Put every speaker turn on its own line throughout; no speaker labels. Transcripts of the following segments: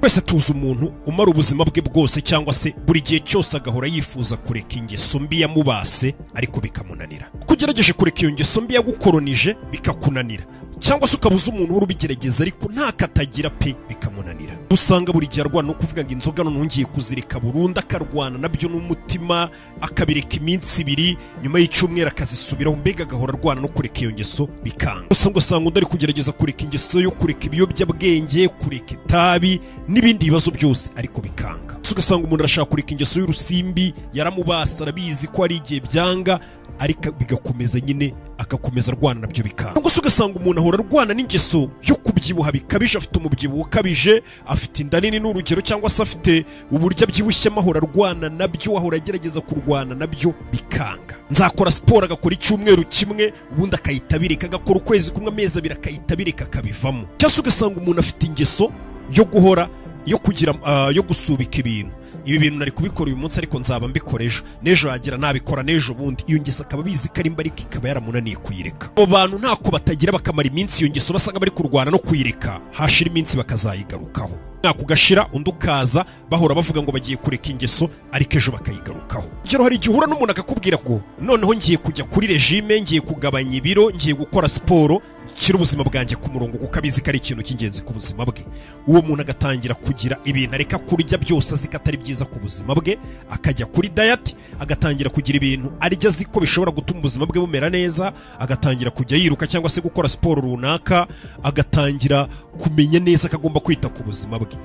Twese tuzi umuntu umara ubuzima bwe bwose cyangwa se buri gihe cyose agahora yifuza kureka ingeso mbi yamubase ariko bikamunanira. Kugerageje kureka iyo ngeso mbi yagukoronije bikakunanira, cyangwa se ukabuza umuntu urubigerageza ariko nta katagira pe bikamunanira. Usanga buri gihe arwana no kuvuga ngo inzoga none ngiye kuzireka burundu, akarwana nabyo n'umutima akabireka iminsi 2 nyuma y'icyumweru akazisubiraho, mbega agahora arwana no kureka iyo ngeso bikanga. Usanga undi ari kugerageza kureka ingeso yo kureka ibiyobyabwenge, kureka itabi n'ibindi bibazo byose ariko bikanga. Ugasanga umuntu arashaka kureka ingeso y'urusimbi, yaramubasa arabizi ko ari igihe byanga ariko bigakomeza nyine akakomeza arwana nabyo bikanga. Ugasanga umuntu ahora arwana n'ingeso yo kubyibuha bikabije, afite umubyibuho ukabije, afite inda nini n'urugero, cyangwa se afite uburyo abyibushye ahora arwana nabyo, ahora agerageza kurwana nabyo bikanga. Nzakora siporo agakora icyumweru kimwe ubundi akayitabirika, agakora ukwezi kumwe amezi 2 akayitabirika akabivamo. Cyangwa ugasanga umuntu afite ingeso yo guhora yo gusubika ibintu. Ibi bintu nari kubikora uyu munsi ariko nzaba mbikora ejo, nejo yagira nabikora nejo bundi. Iyo ngeso akaba bizi ko ari mbarika ikaba yaramunaniye kuyireka. Abo bantu ntako batagira bakamara iminsi iyo ngeso basanga bari kurwana no kuyireka, hashira iminsi bakazayigarukaho. Nakugashira undi ukaza bahora bavuga ngo bagiye kureka ingeso ariko ejo bakayigarukaho. Rero hari igihe uhura n'umuntu akakubwira ngo noneho ngiye kujya kuri regime, ngiye kugabanya ibiro, ngiye gukora siporo, kiri ubuzima bwanjye ku murongo kuko abizi ko ari ikintu cy'ingenzi ku buzima bwe. Uwo muntu agatangira kugira ibintu areka kurya byose azi ko atari byiza ku buzima bwe, akajya kuri diet, agatangira kugira ibintu arya azi ko bishobora gutuma ubuzima bwe bumera neza, agatangira kujya yiruka cyangwa se gukora siporo runaka, agatangira kumenya neza ko agomba kwita ku buzima bwe.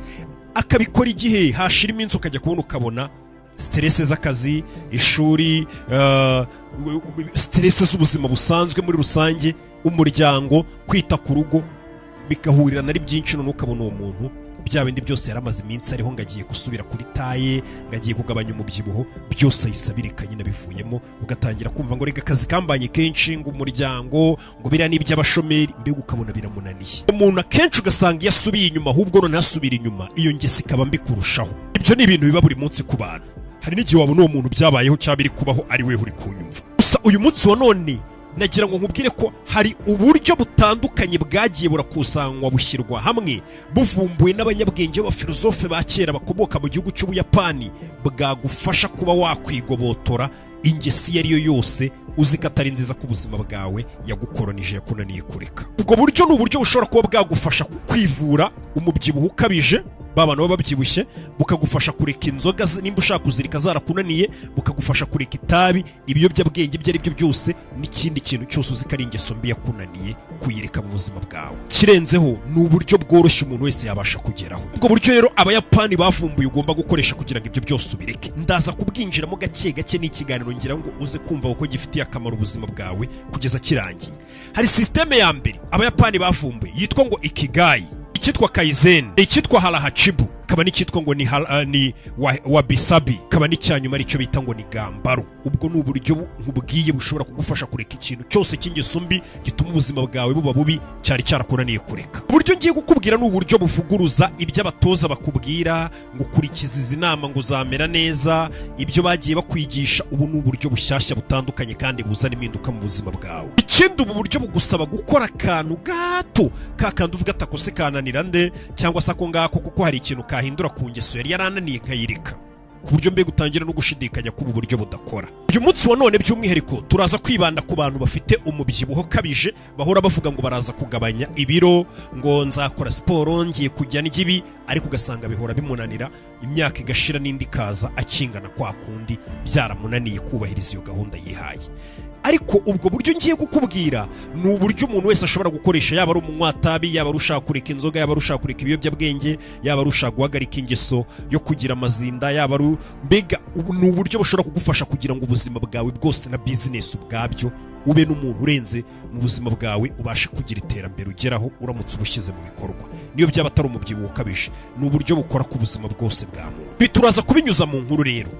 Akabikora igihe hashira iminsi ukajya kubona ukabona stress z'akazi, ishuri, stress z'ubuzima busanzwe muri rusange, umuryango, kwita ku rugo bigahurira nari byinshi, none ukabona uwo muntu bya bindi byose yaramaze iminsi ariho ngagiye gusubira kuri taye, ngagiye kugabanya umubyibuho, byose ayisabirika nyine bivuyemo. Ugatangira kumva ngo rega akazi kambanye kenshi, ngo umuryango, ngo biriya n'iby'abashomeri, mbega ukabona biramunaniye. Umuntu akenshi ugasanga yasubiye inyuma, ahubwo none asubira inyuma, iyo ngeso ikaba mbi kurushaho. Ibyo ni ibintu biba buri munsi ku bantu. Hari n'igihe wabona uwo muntu byabayeho cyabiri kubaho ari we uri kunyumva. Gusa uyu munsi wa none nagira ngo nkubwire ko hari uburyo butandukanye bwagiye burakusanywa bushyirwa hamwe, buvumbuwe n'abanyabwenge b'abafilosofe ba kera bakomoka mu gihugu cy'Ubuyapani, bwagufasha kuba wakwigobotora ingeso iyo ari yo yose uzi ko atari nziza ku buzima bwawe, yagukoronije, yakunaniye kureka. Ubwo buryo ni uburyo bushobora kuba bwagufasha kwivura umubyibuho ukabije, babana baba babyibushye, bukagufasha kureka inzoga nimba ushaka kuzirika zarakunaniye, bukagufasha kureka itabi, ibiyobyabwenge ibyo ari byo byose n'ikindi kintu cyose uzi ko ari ingeso mbi yakunaniye kuyireka mu buzima bwawe. Kirenzeho ni uburyo bworoshye umuntu wese yabasha kugeraho. Ubwo buryo rero Abayapani bavumbuye ugomba gukoresha kugira ngo ibyo byose ubireke. Ndaza kubwinjiramo gake gake n'ikiganiro ngira ngo uze kumva uko gifitiye akamaro ubuzima bwawe kugeza kirangiye. Hari systeme ya mbere Abayapani bavumbuye yitwa ngo Ikigai, icyitwa Kaizen, icyitwa Harahachibu, kaba n'icyitwa ngo ni Wabi-sabi, kaba n'icyanyuma aricyo bita ngo ni Gambaru. Ubwo ni uburyo nkubwiye bushobora kugufasha kureka ikintu cyose cy'ingeso mbi gituma ubuzima bwawe buba bubi cyari cyarakunaniye kureka. Uburyo ngiye kukubwira ni uburyo buvuguruza ibyo abatoza bakubwira ngo kurikiza izi nama ngo uzamera neza, ibyo bagiye bakwigisha. Ubu ni uburyo bushyashya butandukanye kandi buzana impinduka mu buzima bwawe. Ikindi ubu buryo bugusaba gukora akantu gato, kakandi uvuga atakose kananira nde, cyangwa se ako ngako kuko hari ikintu kahindura ku ngeso yari yarananiye nkayireka, ku buryo mbega utangira no gushidikanya ko ubu buryo budakora. Uyu munsi wa none by'umwihariko turaza kwibanda ku bantu bafite umubyibuho kabije, bahora bavuga ngo baraza kugabanya ibiro, ngo nzakora siporo, ngiye kujya n'igibi, ariko ugasanga bihora bimunanira, imyaka igashira n'indi kaza akingana kwa kundi, byaramunaniye kubahiriza iyo gahunda yihaye. Ariko ubwo buryo ngiye kukubwira ni uburyo umuntu wese ashobora gukoresha, yaba ari umunyatabi, yaba arusha kureka inzoga, yaba arusha kureka ibiyobyabwenge, yaba arusha guhagarika ingeso yo kugira amazinda, yaba ari mbega ni uburyo bushobora kugufasha kugira ngo ubuzima bwawe bwose na business ubwabyo ube n'umuntu urenze mu buzima bwawe, ubashe kugira iterambere ugeraho uramutse ubushyize mu bikorwa. Niyo byaba atari umubyibuho ukabije, ni uburyo bukora ku buzima bwose bwa muntu. Bituraza kubinyuza mu nkuru rero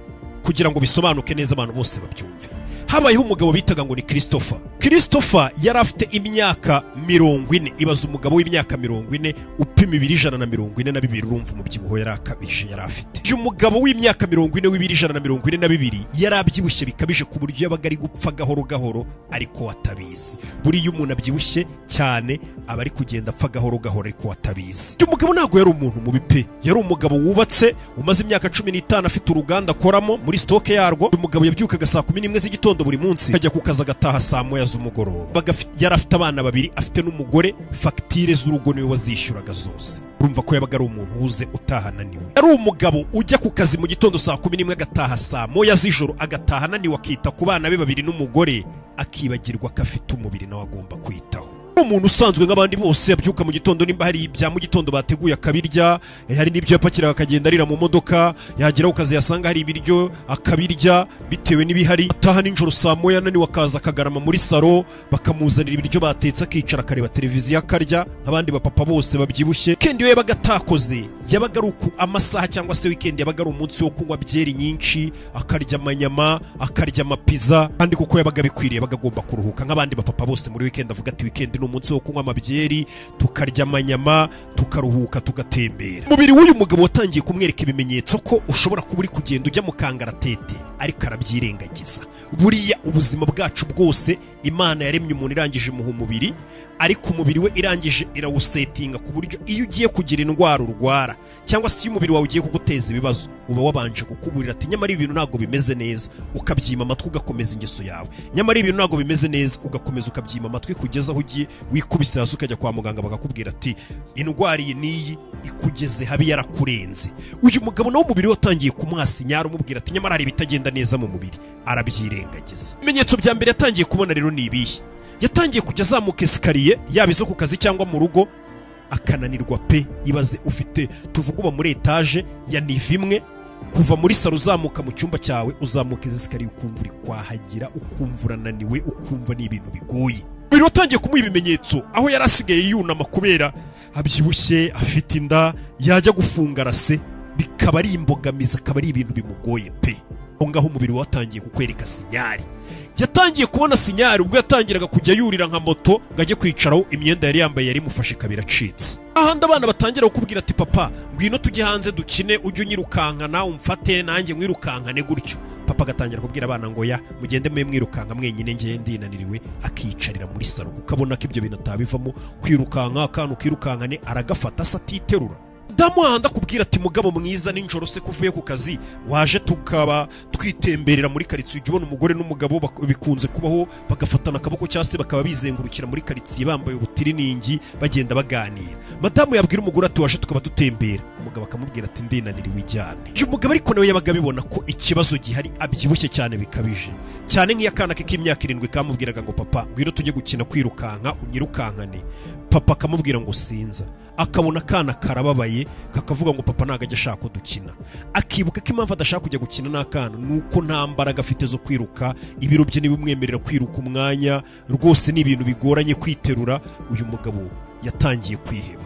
kugira ngo bisobanuke neza abantu bose babyumve. habayeho umugabo bitaga ngo ni Christopher yari afite imyaka 40. Ibaza umugabo w'imyaka 40 upima 142 urumva umubyibuho yari akabije yari afite. Uyu mugabo w'imyaka 40 142 yari abyibushye bikabije ku buryo yabaga ari gupfa gahoro gahoro ariko watabizi. Buriya umuntu abyibushye cyane aba ari kugenda apfa gahoro gahoro ariko watabizi. Uyu mugabo ntago yari umuntu mubi pe, yari umugabo wubatse umaze imyaka 15 afite uruganda akoramo muri stoke yarwo. Uyu mugabo yabyukaga saa 11 z'igitondo buri munsi akajya ku kazi agataha saa 9 z'umugoroba. Yari afite abana babiri, afite n'umugore, fagitire z'urugo niwe wazishyuraga zose. Urumva ko yabaga ari umuntu uhuze utahananiwe. Yari umugabo ujya ku kazi mu gitondo saa 11 agataha saa 9 z'ijoro, agataha ananiwe akita ku bana be babiri n'umugore, akibagirwa ko afite umubiri nawe agomba kwitaho. Umuntu usanzwe nk'abandi bose yabyuka mu gitondo, nimba hari ibya mu gitondo bateguye akabirya, hari n'ibyo yapakira akagenda arira mu modoka, yagera ku kazi yasanga hari ibiryo akabirya bitewe n'ibihari. Ataha nijoro saa 9 ananiwe akaza akagarama muri salo, bakamuzanira ibiryo batetse akicara akareba televiziyo akarya nk'abandi bapapa bose babyibushye. Kendi we yabaga atakoze, yabaga ari uku amasaha cyangwa se weekend yabaga ari umunsi wo kunywa byeri nyinshi, akarya amanyama, akarya amapiza, kandi kuko yabaga bikwiriye bagagomba kuruhuka nk'abandi bapapa bose muri weekend. Avuga ati weekend ni umunsi wo kunywa amabyeri, tukarya amanyama, tukaruhuka, tugatembera. Umubiri w'uyu mugabo watangiye kumwereka ibimenyetso ko ushobora kuba uri kugenda ujya mu kangaratete, ariko arabyirengagiza. Buriya ubuzima bwacu bwose Imana yaremye umuntu irangije imuha umubiri, ariko umubiri we irangije irawusetinga ku buryo iyo ugiye kugira indwara urwara cyangwa se iyo umubiri wawe ugiye kuguteza ibibazo, uba wabanje kukuburira ati nyamara ibintu ntago bimeze neza, ukabyima amatwi ugakomeza ingeso yawe. Nyamara ibintu ntago bimeze neza, ugakomeza ukabyima amatwi kugeza aho ugiye wikubise hasi ukajya kwa muganga bakakubwira ati indwara iyi niyi ikugeze habi yarakurenze. Uyu mugabo nawe umubiri watangiye kumwasinyara umubwira ati nyamara hari ibitagenda neza mu mubiri, arabyirengagiza. Ibimenyetso bya mbere yatangiye kubona rero ni ibihe? Yatangiye kujya azamuka esikariye, yaba izo ku kazi cyangwa mu rugo, akananirwa pe. Ibaze ufite tuvuga uba muri etage ya nive imwe, kuva muri salo uzamuka mu cyumba cyawe, uzamuka esikariye ukumva uri kwahagira, ukumva urananiwe, ukumva ni ibintu bigoye. Biri watangiye kumuha ibimenyetso aho yari asigaye yunama kubera abyibushye, afite inda, yajya gufunga rase bikaba ari imbogamizi, akaba ari ibintu bimugoye pe. Aho ngaho umubiri watangiye kukwereka sinyari. Yatangiye kubona sinyari ubwo yatangiraga kujya yurira nka moto ngajye kwicaraho, imyenda yari yambaye yari mufashe kabira acitse. Ahandi abana batangira kukubwira ati papa ngwino tujye hanze dukine, ujye unyirukankana umfate nanjye mwirukankane gutyo. Papa agatangira kubwira abana ngo ya mugende mwe mwirukanka mwenyine ngiye ndinaniriwe, akicarira muri salo. Ukabona ko ibyo bintu atabivamo, kwirukanka akantu kirukankane aragafata satiterura. Damu ahanda kubwira ati mugabo mwiza ninjoro se kuvuye ku kazi waje tukaba twitemberera muri karitsiye, ujye ubona umugore n'umugabo bikunze kubaho bagafatana akaboko cyase bakaba bizengurukira muri karitsiye bambaye ubutiriningi bagenda baganira. Madamu yabwira umugore ati waje tukaba dutembera, umugabo akamubwira ati ndinaniriwe ijyane. Uyu mugabo ariko nawe yabaga bibona ko ikibazo gihari, abyibushye cyane bikabije cyane. Nk'iyakana ke k'imyaka 7 kamubwiraga ngo papa ngwino tujye gukina kwirukanka unyirukankane, papa akamubwira ngo sinza. Akabona akana karababaye kakavuga ngo papa ntago ajya ashaka dukina. Akibuka ko impamvu adashaka kujya gukina n'akana nuko nta mbaraga afite zo kwiruka, ibiro bye ntibimwemerera kwiruka umwanya, rwose ni ibintu bigoranye kwiterura. Uyu mugabo yatangiye kwiheba,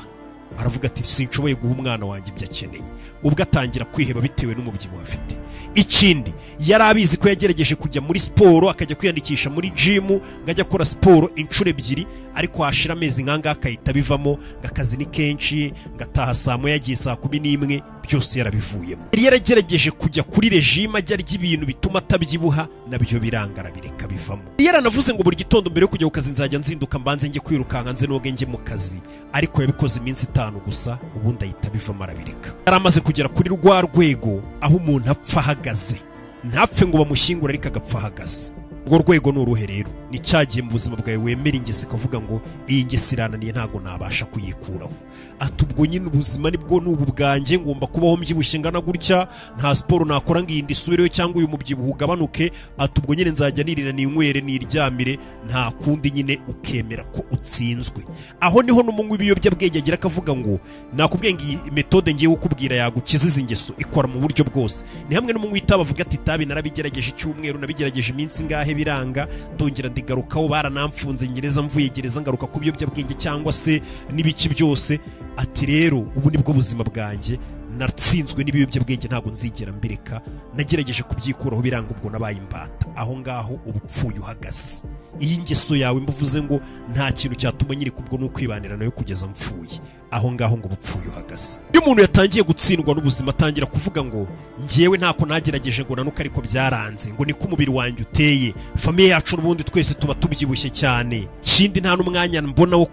aravuga ati sinshoboye guha umwana wanjye ibyo akeneye. Ubwo atangira kwiheba bitewe n'umubyibuho afite. Ikindi yari abizi ko yagerageje kujya muri siporo, akajya kwiyandikisha muri gym, ngajya akora siporo inshuro 2, ariko hashira amezi nkanga akahita bivamo, ngakazi ni kenshi, ngataha saa 9 yagiye saa 11, byose yarabivuyemo. Yaragerageje kujya kuri regime ajya ry'ibintu bituma atabyibuha, nabyo birangara bireka bivamo. Yaranavuze ngo buri gitondo mbere yo kujya ku kazi nzajya nzinduka mbanze njye kwirukanka nze noge njye mu kazi, ariko yabikoze iminsi 5 gusa, ubundi ahita bivamo arabireka. Yaramaze kugera kuri rwa rwego aho umuntu apfa ahagaze, ntapfe ngo bamushyingure ariko agapfa ahagaze. Urwo rwego ni uruhe rero? Ni cyagiye mu buzima bwawe wemera ingesi kavuga ngo iyi ngesi irananiye ntago nabasha kuyikuraho. Ati ubwo nyine ubuzima nibwo n'ubu bwanjye ngomba kubaho mbyibushye ngana gutya, nta siporo nakora ngindi isubireyo cyangwa uyu mubyibuho ugabanuke. Ati ubwo nyine nzajya nirira ninywere niryamire, nta kundi nyine ukemera ko utsinzwe. Aho niho n'umunywi ibiyobyabwenge agira akavuga ngo nakubwiye ngo iyi metode ngiye gukubwira yagukiza izi ngeso ikora mu buryo bwose. Ni hamwe n'umunywi itabi avuga ati tabi narabigerageje icyumweru, nabigerageje iminsi ngahe biranga, ndongera ndigarukaho baranamfunze ngereza, mvuye gereza ngaruka ku biyobyabwenge cyangwa se n'ibiki byose. Ati rero ubu nibwo buzima bwanjye, natsinzwe n'ibiyobyabwenge ntabwo nzigera mbireka, nagerageje kubyikuraho biranga ubwo nabaye imbata. Aho ngaho uba upfuye uhagaze. Iyi ngeso yawe mbuvuze ngo nta kintu cyatuma nyiri kubwo n'ukwibanira nayo kugeza mpfuye, aho ngaho ngo bupfuye uhagaze. Iyo umuntu yatangiye gutsindwa n'ubuzima atangira kuvuga ngo njyewe ntako nagerageje ngo nanuka ariko byaranze, ngo niko umubiri wanjye uteye, famiye yacu n'ubundi twese tuba tubyibushye cyane, kindi nta n'umwanya mbona wo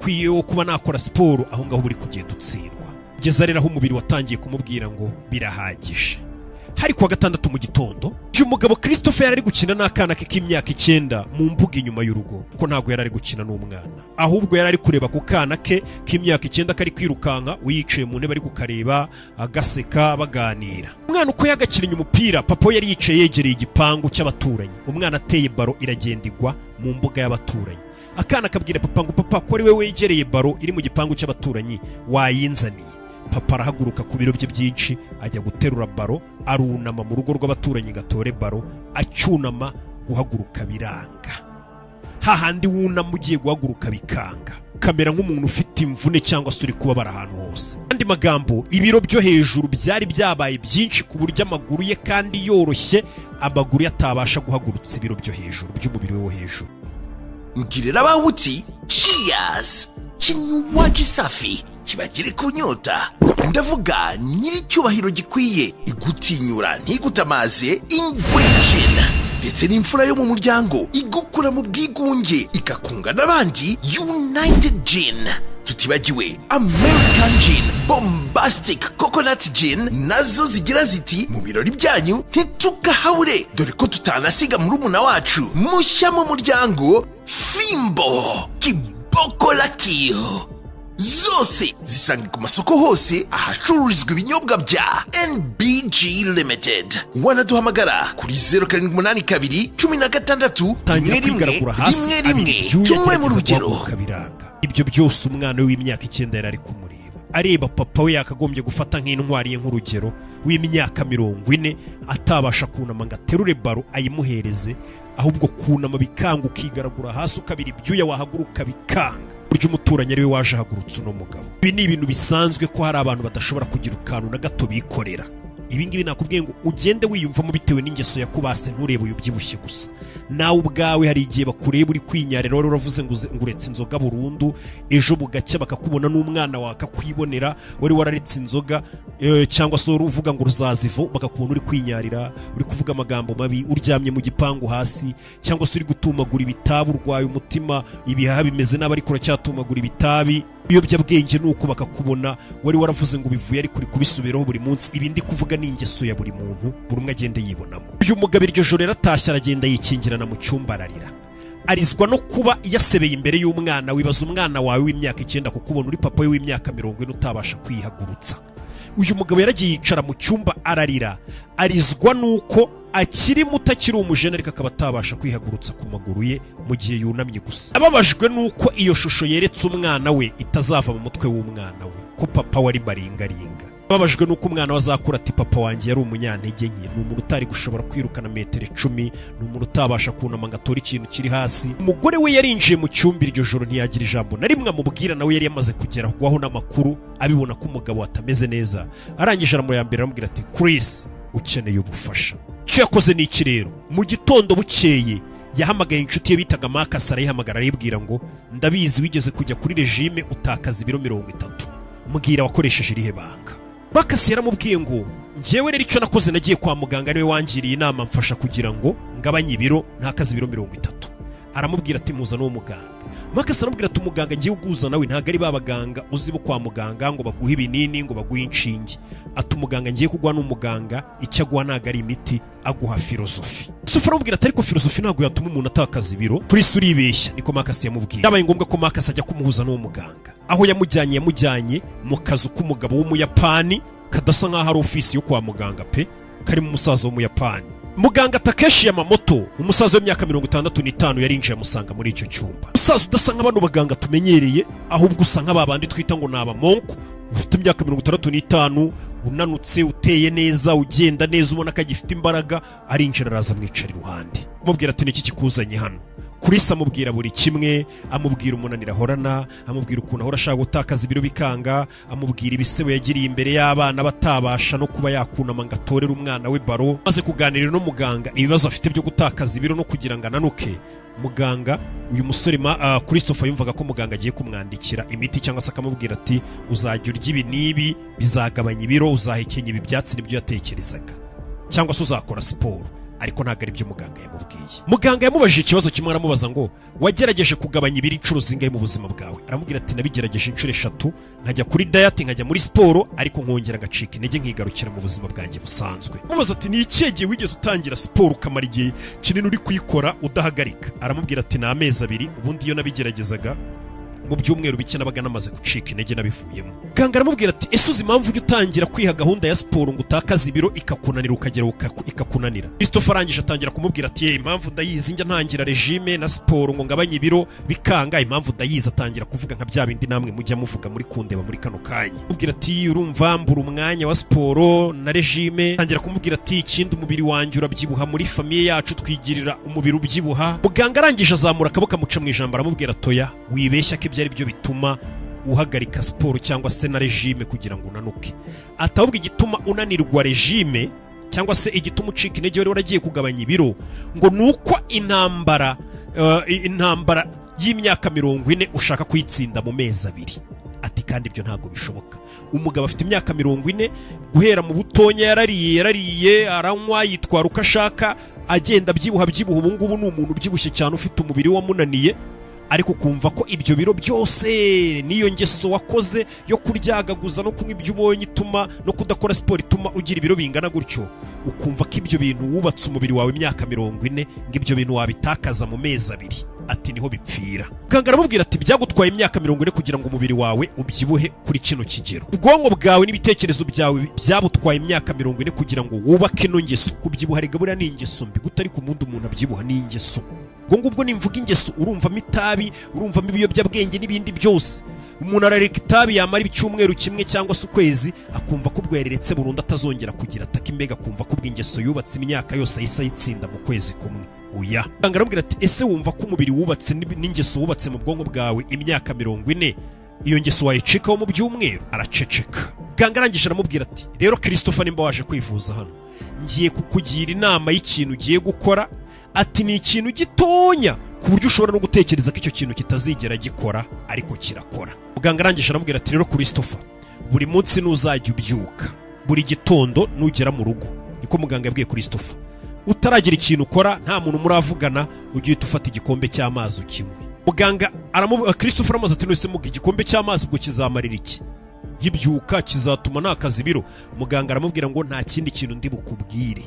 kuba nakora siporo. Aho ngaho buri kugenda utsindwa, kugeza rero aho umubiri watangiye kumubwira ngo birahagije. Hari kuwa gatandatu mu gitondo, uyu mugabo Christopher yari ari gukina n'akana ke k'imyaka 9 mu mbuga inyuma y'urugo, ko ntabwo yari ari gukina n'umwana, ahubwo yari ari kureba ku kana ke k'imyaka 9 kari kwirukanka, uyicaye mu ntebe ari kukareba agaseka baganira. Umwana uko yagakinnye umupira, papa yari yicaye yegereye igipangu cy'abaturanyi. Umwana ateye baro iragendigwa mu mbuga y'abaturanyi. Akana kabwira papa ngo papa ko ari we wegereye baro iri mu gipangu cy'abaturanyi wayinzaniye. Papa arahaguruka ku biro bye byinshi ajya guterura baro, arunama mu rugo rw'abaturanyi gatore baro, acyunama guhaguruka biranga. Hahandi wunama ugiye guhaguruka bikanga, kamera nk'umuntu ufite imvune cyangwa se uri kubabara ahantu hose. Andi magambo, ibiro byo hejuru byari byabaye byinshi ku buryo amaguru ye kandi yoroshye, amaguru yatabasha guhagurutsa ibiro byo hejuru by'umubiri we wo hejuru.
Ngirira abawuti cheers, kinywaji safi kibagire kunyota. Ndavuga nyiri cyubahiro gikwiye, igutinyura ntigutamaze, Ingwe Gin, ndetse n'imfura yo mu muryango igukura mu bwigunge ikakunga n'abandi, United Gin. Tutibagiwe American Gin, Bombastic Coconut Gin, nazo zigira ziti mu birori byanyu ntitukahabure, dore ko tutanasiga murumuna wacu mushya mu muryango, Fimbo Kiboko Lakio. Zose zisanga ku masoko hose ahacururizwa ibinyobwa bya NBG Limited. Wanaduhamagara kuri 0782 16
tangira kwigaragura hasi
tumwe mu rugero.
Ibyo byose umwana w'imyaka 9 yari ari kumureba, areba papa we yakagombye gufata nk'intwari ye nk'urugero w'imyaka 40 atabasha kunama ngo aterure baro ayimuhereze, ahubwo kunama bikanga ukigaragura hasi ukabira ibyuya wahaguruka bikanga. Buryo umuturanye ari we waje hagurutsa uno mugabo. Ibi ni ibintu bisanzwe ko hari abantu badashobora kugira ukantu na gato bikorera. Ibi ngibi nakubwiye ngo ugende wiyumvamo bitewe n'ingeso yakubase, nturebe uyubyibushye gusa. Nawe ubwawe hari igihe bakureba uri kwinyarira, wari uravuze ngo uretse inzoga burundu, ejo bugacya bakakubona n'umwana wakakwibonera wari wararetse inzoga, cyangwa se uvuga ngo ruzazivo, bakakubona uri kwinyarira, uri kuvuga amagambo mabi, uryamye mu gipangu hasi, cyangwa se uri gutumagura ibitabi, urwaye umutima, ibihaha bimeze nabi ariko uracyatumagura ibitabi. Ibiyobyabwenge nuko bakakubona wari waravuze ngo bivuye ari kuri kubisubiraho buri munsi. Ibindi kuvuga ni ingeso ya buri muntu, buri umwe agende yibonamo. Uyu mugabo iryo joro yaratashye aragenda yikingirana mu cyumba ararira, arizwa no kuba yasebeye imbere y'umwana. Wibaza umwana wawe w'imyaka 9 kukubona uri papa we w'imyaka 40 utabasha kwihagurutsa. Uyu mugabo yaragiye yicara mu cyumba ararira, arizwa nuko akiri muto, akiri umujene ariko akaba atabasha kwihagurutsa ku maguru ye mu gihe yunamye gusa. Ababajwe nuko iyo shusho yeretse umwana we itazava mu mutwe w'umwana we, ko papa wari baringaringa. Ababajwe nuko umwana wazakura ati papa wanjye yari umunyantege nke, ni umuntu utari gushobora kwirukana metero 10, ni umuntu utabasha kunama ngo atore ikintu kiri hasi. Umugore we yarinjiye mu cyumba iryo joro ntiyagira ijambo na rimwe amubwira, nawe yari yamaze kugerwaho n'amakuru abibona ko umugabo atameze neza. Arangije aramuyambira aramubwira ati Chris, ukeneye ubufasha. Cyo yakoze ni iki rero? Mu gitondo bukeye yahamagaye inshuti ye bitaga Marcus, arayihamagara aribwira ngo ndabizi wigeze kujya kuri regime utakaza ibiro 30, mbwira wakoresheje irihe banga. Marcus yaramubwiye ngo njyewe rero icyo nakoze nagiye kwa muganga, niwe wangiriye inama mfasha kugira ngo ngabanye ibiro ntakaza ibiro 30. Aramubwira ati muza no muganga. Marcus aramubwira ati umuganga ngiye uguza nawe ntago ari babaganga uzibo kwa muganga ngo baguhe ibinini ngo baguhe inshinge. Ati umuganga ngiye kugwa n'umuganga icyo agwa ntago ari imiti, aguha filosofi. Christopher aramubwira ati ariko filosofi ntago yatuma umuntu atakaza ibiro, Chris uribeshya. Niko Marcus yamubwiye. Yabaye ngombwa ko Marcus ajya kumuhuza n'uwo muganga, aho yamujyanye mu kazu k'umugabo w'umuyapani kadasa nkaho ari ofisi yo kwa muganga pe, karimo umusaza w'umuyapani. Muganga Takeshi Yamamoto, umusaza w'imyaka 65 yarinjiye amusanga muri icyo cyumba. Umusaza udasa nk'abantu baganga tumenyereye, ahubwo usa nk'ababandi twita ngo naba monko, ufite imyaka 65, unanutse, uteye neza, ugenda neza, ubona ko agifite imbaraga. Arinjira araza mwicara iruhande, mubwira ati niki kikuzanye hano? Chris amubwira buri kimwe, amubwira umunaniro ahorana, amubwira ukuntu ahora ashaka gutakaza ibiro bikanga, amubwira ibisebo yagiriye imbere y'abana batabasha no kuba yakunama ngo atorere umwana we baro. Maze kuganira no muganga ibibazo afite byo gutakaza ibiro no kugira ngo ananuke, muganga uyu musore Christopher yumvaga ko muganga agiye kumwandikira imiti cyangwa se akamubwira ati uzajya urya ibi n'ibi bizagabanya ibiro, uzahekenya ibi byatsi nibyo yatekerezaga, cyangwa se uzakora siporo. Ariko ntabwo ari byo muganga yamubwiye. Muganga yamubajije ikibazo kimwe, aramubaza ngo wagerageje kugabanya ibiro inshuro zingahe mu buzima bwawe? Aramubwira ati nabigerageje inshuro 3, nkajya kuri diet, nkajya muri siporo, ariko nkongera ngacika intege nkigarukira mu buzima bwanjye busanzwe. Mubaza ati ni ikihe wigeze utangira siporo ukamara igihe kinini uri kuyikora udahagarika? Aramubwira ati ni amezi 2, ubundi iyo nabigeragezaga mu byumweru bike nabaga namaze gucika intege nabivuyemo. Muganga aramubwira ati ese uzi impamvu ujya utangira kwiha gahunda ya siporo ngo utakaze ibiro ikakunanira ukagera ikakunanira? Christopher arangije atangira kumubwira ati impamvu ndayizi, njya ntangira regime na siporo ngo ngabanye ibiro bikanga, impamvu ndayizi. Atangira kuvuga nka bya bindi namwe mujya muvuga muri kundeba muri kano kanya. Amubwira ati urumva mbura umwanya wa siporo na regime. Atangira kumubwira ati ikindi umubiri wanjye urabyibuha, muri famiye yacu twigirira umubiri ubyibuha. Muganga arangije azamura akaboko amuca mu ijambo aramubwira toya wibeshya ko ibyo ari byo bituma uhagarika siporo cyangwa se na regime kugira ngo unanuke. Atahubwo igituma unanirwa regime cyangwa se igituma ucika intege wari waragiye kugabanya ibiro ngo nuko intambara y'imyaka 40 ushaka kuyitsinda mu mezi 2. Ati kandi ibyo ntabwo bishoboka. Umugabo afite imyaka 40 guhera mu butonya yarariye aranywa yitwara uko ashaka agenda byibuha ubu ngubu ni umuntu ubyibushye cyane ufite umubiri wamunaniye, ariko kumva ko ibyo biro byose niyo ngeso wakoze yo kuryagaguza no kunywa ibyo ubonye ituma no kudakora siporo ituma ugira ibiro bingana gutyo, ukumva ko ibyo bintu wubatse umubiri wawe imyaka 40 ngo ibyo bintu wabitakaza mu mezi 2. Ati niho bipfira. Muganga aramubwira ati byagutwaye imyaka 40 kugira ngo umubiri wawe ubyibuhe kuri kino kigero. Ubwonko bwawe n'ibitekerezo byawe byabutwaye imyaka 40 kugira ngo wubake ino ngeso. Kubyibuha rigabura ni ingeso mbi, gutari ku muntu umuntu abyibuha ni ingeso. Ngubwo nimvuga ingeso urumvamo itabi, urumvamo ibiyobyabwenge n'ibindi byose. Umuntu arareka itabi yamara icyumweru kimwe cyangwa se ukwezi akumva ko bwereretse burundu atazongera kugira ataka imbega, kumva ko bw'ingeso yubatse imyaka yose ahise ayitsinda mu kwezi kumwe. Oya. Muganga aramubwira ati ese wumva ko umubiri wubatse n'ingeso wubatse mu bwonko bwawe imyaka 40 iyo ngeso wayicikaho mu byumweru? Araceceka. Muganga arangije aramubwira ati rero Christopher, nimba waje kwivuza hano ngiye kukugira inama y'ikintu ugiye gukora. Ati ni ikintu gitonya ku buryo ushobora no gutekereza ko icyo kintu kitazigera gikora, ariko kirakora. Muganga arangije aramubwira ati rero Christopher, buri munsi nuzajya ubyuka buri gitondo nugera mu rugo, niko muganga yabwiye Christopher, utaragira ikintu ukora nta muntu muravugana ugiye ufata igikombe cy'amazi ukinywe. Muganga Christopher amaze ati nose muga igikombe cy'amazi ubwo kizamarira iki? Yibyuka kizatuma nakaza ibiro? Muganga aramubwira ngo nta kindi kintu ndi bukubwire,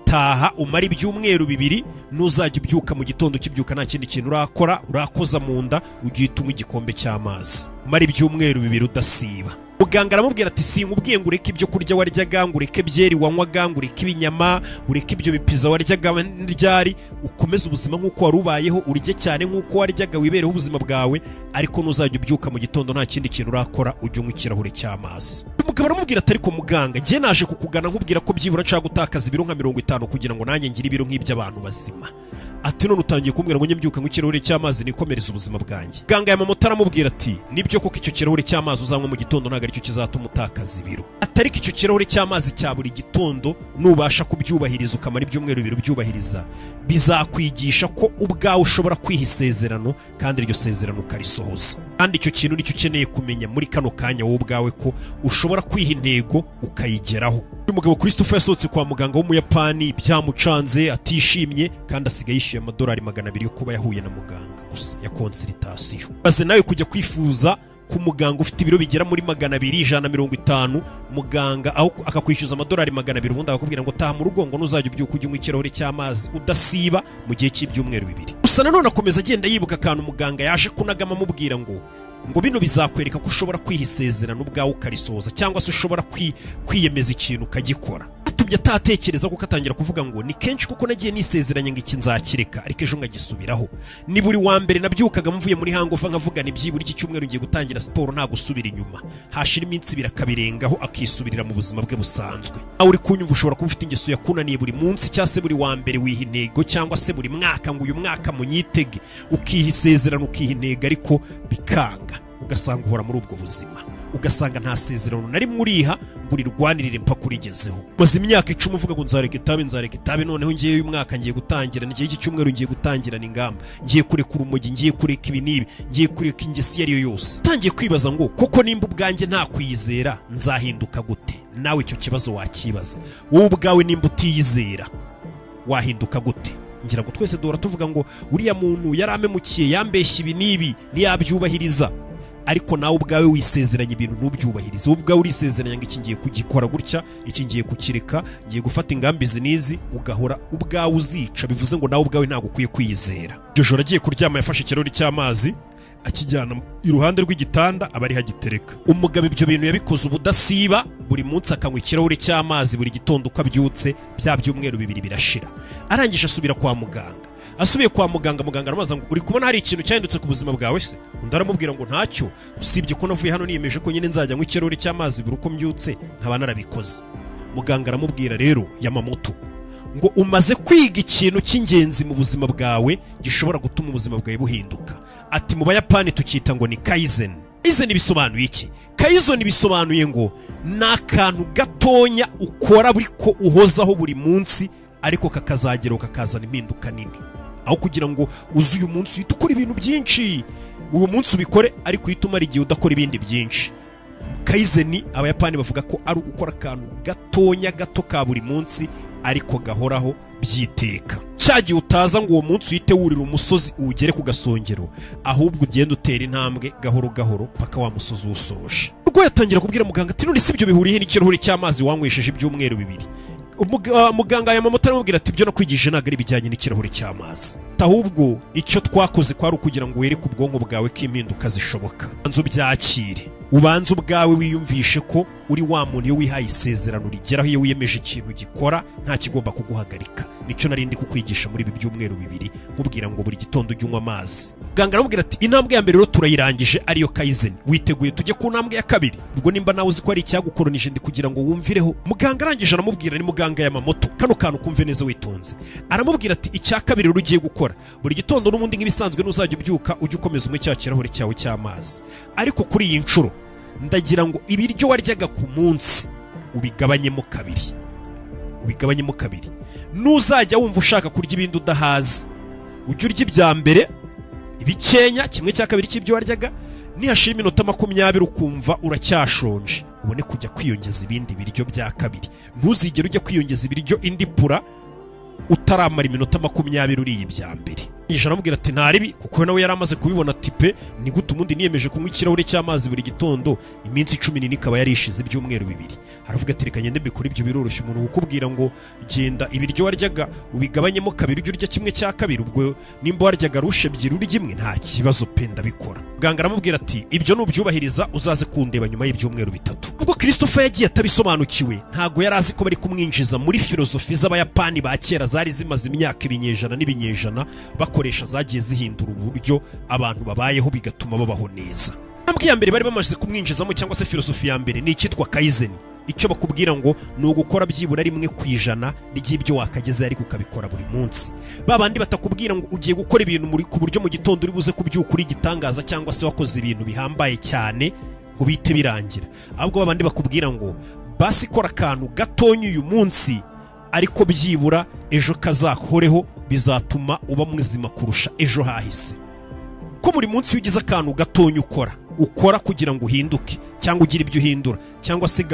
taha umara ibyumweru 2, nuzajya ubyuka mu gitondo kibyuka nta kindi kintu urakora, urakoza mu nda ugiye unywa igikombe cy'amazi, umara ibyumweru 2 udasiba. Muganga aramubwira ati sinkubwiye ngo ureke ibyo kurya waryaga, ngo ureke byeri wanywaga, ngo ureke ibinyama, ureke ibyo bipiza waryaga ryari, ukomeze ubuzima nk'uko wari ubayeho, urye cyane nk'uko waryaga, wibereho ubuzima bwawe, ariko nuzajya ubyuka mu gitondo nta kindi kintu urakora ujye unywa ikirahure cy'amazi. Umugabo aramubwira ati ariko muganga, ngiye naje kukugana nkubwira ko byibura nshaka gutakaza ibiro nka 50 kugira ngo nanjye ngire ibiro nk'iby'abantu bazima. Ati none utangiye kumbwira ngo nyembyuka nk'ikirahure cy'amazi nikomereza ubuzima bwanjye? Muganga yamamota aramubwira ati nibyo koko icyo kirahure cy'amazi uzanywa mu gitondo ntabwo aricyo kizatuma utakaza ibiro. Atari icyo kirahure cy'amazi cya buri gitondo nubasha kubyubahiriza ukamara ibyumweru 2 byubahiriza, bizakwigisha ko ubwawe ushobora kwiha isezerano kandi iryo sezerano ukarisohoza. Kandi icyo kintu nicyo ukeneye kumenya muri kano kanya wowe ubwawe, ko ushobora kwiha intego ukayigeraho. Umugabo Christopher yasohotse kwa muganga w'umuyapani byamucanze, atishimye, kandi asigaye yishyuye $200 yo kuba yahuye na muganga gusa ya consultation. Maze nawe kujya kwifuza ku muganga ufite ibiro bigera muri 200-150, muganga aho akakwishyuza $200 ubundi akakubwira ngo taha mu rugo ngo nuzajya ubyuka ujye unywa ikirahure cy'amazi udasiba mu gihe cy'ibyumweru 2. Gusa nanone akomeza agenda yibuka akantu muganga yaje kunagama amubwira ngo bino bizakwereka ko ushobora kwiha isezerano ubwawe ukarisohoza, cyangwa se ushobora kwiyemeza ikintu ukagikora. byatumye atatekereza kuko atangira kuvuga ngo ni kenshi kuko nagiye nisezeranya ngo iki nzakireka ariko ejo ngagisubiraho. Ni buri wa mbere nabyukaga mvuye muri hangover nkavuga ni byibura iki cyumweru ngiye gutangira siporo nta gusubira inyuma. Hashira iminsi birakabirengaho akisubirira mu buzima bwe busanzwe. Aho uri kunyumva ushobora kuba ufite ingeso yakunaniye buri munsi cyangwa se buri wa mbere wiha intego cyangwa se buri mwaka ngo uyu mwaka munyitege, ukiha isezerano ukiha intego ariko bikanga, ugasanga uhora muri ubwo buzima, ugasanga nta sezerano nari muriha ngo urirwanirire mpaka urigezeho. Maze imyaka 10 uvuga ngo nzareka itabe, noneho ngiye uyu mwaka ngiye gutangira, ngiye iki cyumweru ngiye gutangira n'ingamba, ngiye kureka urumogi, ngiye kureka ibi nibi, ngiye kureka ingesi yari yo yose. Tangiye kwibaza ngo koko nimba ubwanjye nta kwiyizera nzahinduka gute? Nawe icyo kibazo wakibaza. Wowe ubwawe nimba utiyizera wahinduka gute? Ngira ngo twese duhora tuvuga ngo uriya muntu yaramemukiye, yambeshye ibi nibi, ntiyabyubahiriza. Ariko nawe ubwawe wisezeranya ibintu ntubyubahirize. Ubwawe urisezeranya ngo iki ngiye kugikora gutya, iki ngiye kukireka, ngiye gufata ingamba izi nizi, ugahora ubwawe uzica. Bivuze ngo nawe ubwawe ntabwo ukwiye kwiyizera. Jojora agiye kuryama yafashe ikirahuri cy'amazi akijyana iruhande rw'igitanda abari hagitereka. Umugabo ibyo bintu yabikoze ubudasiba, buri munsi akanywa ikirahuri cy'amazi buri gitondo uko abyutse. Bya byumweru 2 birashira, arangije asubira kwa muganga. Asubiye kwa muganga, muganga aramubaza ngo uri kubona hari ikintu cyahindutse ku buzima bwawe se? Undi aramubwira ngo ntacyo, usibye ko navuye hano niyemeje ko nyine nzajya nywa ikirahuri cy'amazi buri uko mbyutse nkaba narabikoze. Muganga aramubwira rero Yamamoto ngo umaze kwiga ikintu cy'ingenzi mu buzima bwawe gishobora gutuma ubuzima bwawe buhinduka. Ati mu Bayapani tukita ngo ni Kaizen. Kaizen bisobanuye iki? Kaizen bisobanuye ngo nakantu gatonya ukora buri ko uhozaho buri munsi ariko kakazagera kakazana impinduka nini. Aho kugira ngo uzi uyu munsi uhita ukora ibintu byinshi, uyu munsi ubikore ariko uhita umara igihe udakora ibindi byinshi. Kaizen Abayapani bavuga ko ari ugukora akantu gatonya gato ka buri munsi ariko gahoraho byiteka. Cyagiye utaza ngo uwo munsi uhite wurira umusozi uwugere ku gasongero, ahubwo ugenda utera intambwe gahoro gahoro paka wa musozi usoje. Ubwo yatangira kubwira muganga ati none si ibyo bihuriye n'ikirahuri cy'amazi wanywesheje ibyumweru 2. Muganga Yamamoto aramubwira ati ibyo nakwigije ntabwo ari bijyanye n'ikirahuri cy'amazi, ahubwo icyo twakoze kwari ukugira ngo wereke ubwonko bwawe ko impinduka zishoboka. Banza ubyakire, ubanza ubwawe wiyumvishe ko uri wa muntu iyo wihaye isezerano rigeraho, iyo wiyemeje ikintu gikora nta kigomba kuguhagarika. Nicyo narindi kukwigisha muri ibi byumweru 2, nkubwira ngo buri gitondo ujye unywa amazi. Muganga aramubwira ati intambwe ya mbere rero turayirangije ariyo Kaizen, witeguye tujye ku ntambwe ya 2? Ubwo nimba nawe uzi ko ari icyagukoronije ndi kugira ngo wumvireho. Muganga arangije aramubwira, ni muganga Yamamoto, kano kantu kumve neza witonze. Aramubwira ati icya 2 rero ugiye gukora buri gitondo n'ubundi nk'ibisanzwe n'uzajya ubyuka ujye ukomeza umwe cya kirahuri cyawe cy'amazi, ariko kuri iyi nshuro ndagira ngo ibiryo waryaga ku munsi ubigabanyemo 2. Ubigabanyemo 2. Nuzajya wumva ushaka kurya ibindi udahaza, ujye urya ibya mbere ibikenya, 1/2 cy'ibyo waryaga. Nihashira iminota 20 ukumva uracyashonje, ubone kujya kwiyongeza ibindi biryo bya 2. Ntuzigere ujya kwiyongeza ibiryo indi pura utaramara iminota 20 uriye ibya mbere. Yisha aramubwira ati ntaribi, kuko nawe yari amaze kubibona ati pe ni gute umundi niyemeje kunywa ikirahuri cy'amazi buri gitondo iminsi 14 ikaba yarishize ibyumweru 2. Aravuga ati reka ngende mbikora, ibyo biroroshye. Umuntu ukubwira ngo genda ibiryo waryaga ubigabanyemo 2 ujye urya 1/2, ubwo nimba waryaga rushe 2 urya 1 nta kibazo pe ndabikora. Muganga aramubwira ati ibyo nubyubahiriza uzaze kundeba nyuma y'ibyumweru 3. Ubwo Christopher yagiye atabisobanukiwe, ntago yari azi ko bari kumwinjiza muri filosofi z'Abayapani ba kera zari zimaze imyaka ibinyejana n'ibinyejana bakoresha, zagiye zihindura uburyo abantu babayeho bigatuma babaho neza. Intambwe ya mbere bari bamaze kumwinjizamo cyangwa se filosofi ya mbere ni icyitwa Kaizen. Icyo bakubwira ngo ni ugukora byibura 1% ry'ibyo wakageze ariko ukabikora buri munsi. Babandi batakubwira ngo ugiye gukora ibintu muri ku buryo mu gitondo uri buze kubyuka uri gitangaza cyangwa se wakoze ibintu bihambaye cyane ngo bite birangira, ahubwo babandi bakubwira ngo basi kora akantu gatonya uyu munsi ariko byibura ejo kazakoreho, bizatuma uba muzima kurusha ejo hahise. Ko buri munsi ugize akantu gatonya ukora kugira ngo uhinduke cyangwa ugire ibyo uhindura, cyangwa se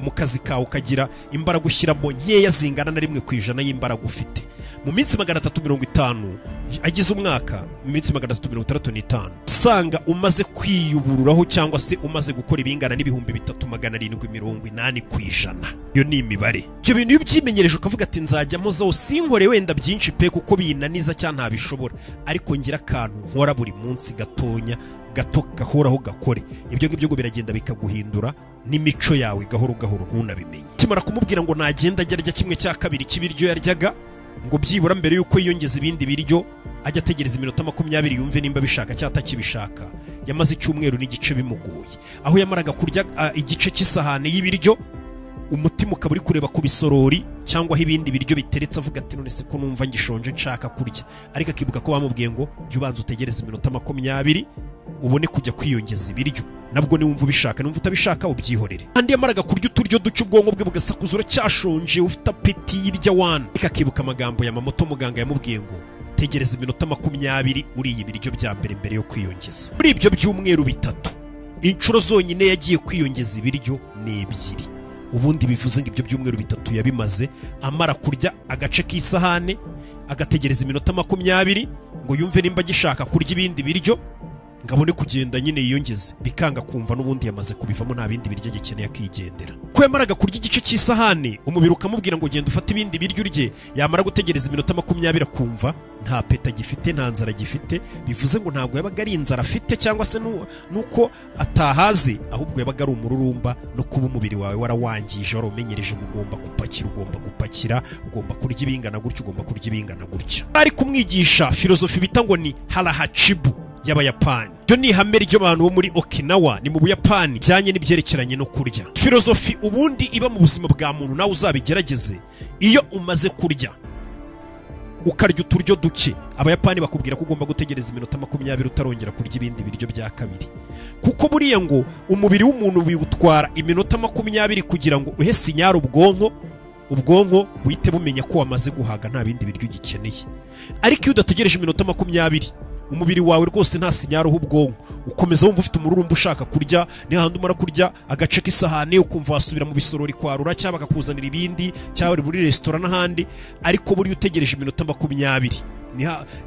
mu kazi kawe ukagira imbaraga ushyiramo nkeya zingana na 1% y'imbaraga ufite. Mu minsi 350 agize umwaka, mu minsi 365 usanga umaze kwiyubururaho cyangwa se umaze gukora ibingana n'ibihumbi 3780%. Iyo ni imibare. Ibyo bintu iyo ubyimenyereje ukavuga ati nzajya mozaho sinkore wenda byinshi pe kuko binaniza cyangwa ntabishobora, ariko ngira akantu nkora buri munsi gatonya gato gahoraho gakore. Ibyo ngibyo ngo biragenda bikaguhindura n'imico yawe gahoro gahoro ntunabimenye. Kimara kumubwira ngo nagenda ajya arya 1/2 cy'ibiryo yaryaga, ngo byibura mbere yuko yiyongeza ibindi biryo ajya ategereza iminota 20 yumve nimba bishaka cyangwa atakibishaka. Yamaze icyumweru n'igice bimugoye, aho yamaraga kurya igice cy'isahane y'ibiryo, umutima ukaba uri kureba ku bisorori cyangwa ibindi biryo biteretse, avuga ati none se ko numva ngishonje nshaka kurya. Ariko akibuka ko bamubwiye ngo jya ubanza utegereza iminota 20 ubone kujya kwiyongeza ibiryo, nabwo niwumva ubishaka, niwumva utabishaka ubyihorere. Kandi yamaraga kurya uturyo duce ubwonko bwe bugasakuza cyashonje, ufite apeti yirya wana. Ariko akibuka amagambo ya Mamoto muganga yamubwiye ngo tegereza iminota 20 uriye ibiryo bya mbere yo kwiyongeza. Muri ibyo byumweru bitatu inshuro zonyine yagiye kwiyongeza ibiryo ni 2. Ubundi bivuze ngo ibyo byumweru bitatu yabimaze amara kurya agace k'isahane, agategereza iminota 20 ngo yumve nimba gishaka kurya ibindi biryo, ngabone kugenda nyine yiyongeze, bikanga kumva n'ubundi yamaze kubivamo nta bindi biryo gikeneye akigendera. Ko yamaraga kurya igice cy'isahane, umubiri ukamubwira ngo genda ufate ibindi biryo urye, yamara gutegereza iminota 20 akumva nta peta gifite, nta nzara gifite. Bivuze ngo ntabwo yabaga ari inzara afite cyangwa se nuko atahaze, ahubwo yabaga ari umururumba no kuba umubiri wawe warawangije, waramenyereje ngo ugomba gupakira, ugomba kurya ibingana gutyo, ugomba kurya ibingana gutyo. Ari kumwigisha filozofi bita ngo ni harahachibu y'Abayapani. Byo ni ihame ry'abantu bo muri Okinawa, ni mu Buyapani, cyanye n'ibyerekeranye no kurya. Filozofi ubundi iba mu buzima bwa muntu, nawe uzabigerageze. Iyo umaze kurya ukarya uturyo duke, Abayapani bakubwira ko ugomba gutegereza iminota 20 utarongera kurya ibindi biryo bya kabiri, kuko buriya ngo umubiri w'umuntu biwutwara iminota 20 kugira ngo uhe sinyara ubwonko buhite bumenya ko wamaze guhaga nta bindi biryo ugikeneye. Ariko iyo udategereje iminota 20 umubiri wawe rwose nta sinyara ubwonko, ukomeza wumva ufite umururumba ushaka kurya. Ni handi umara kurya agace k'isahane ukumva wasubira mu bisorori kwarura, cyangwa bakakuzanira ibindi, cyangwa muri resitora n'ahandi. Ariko buri utegereje iminota 20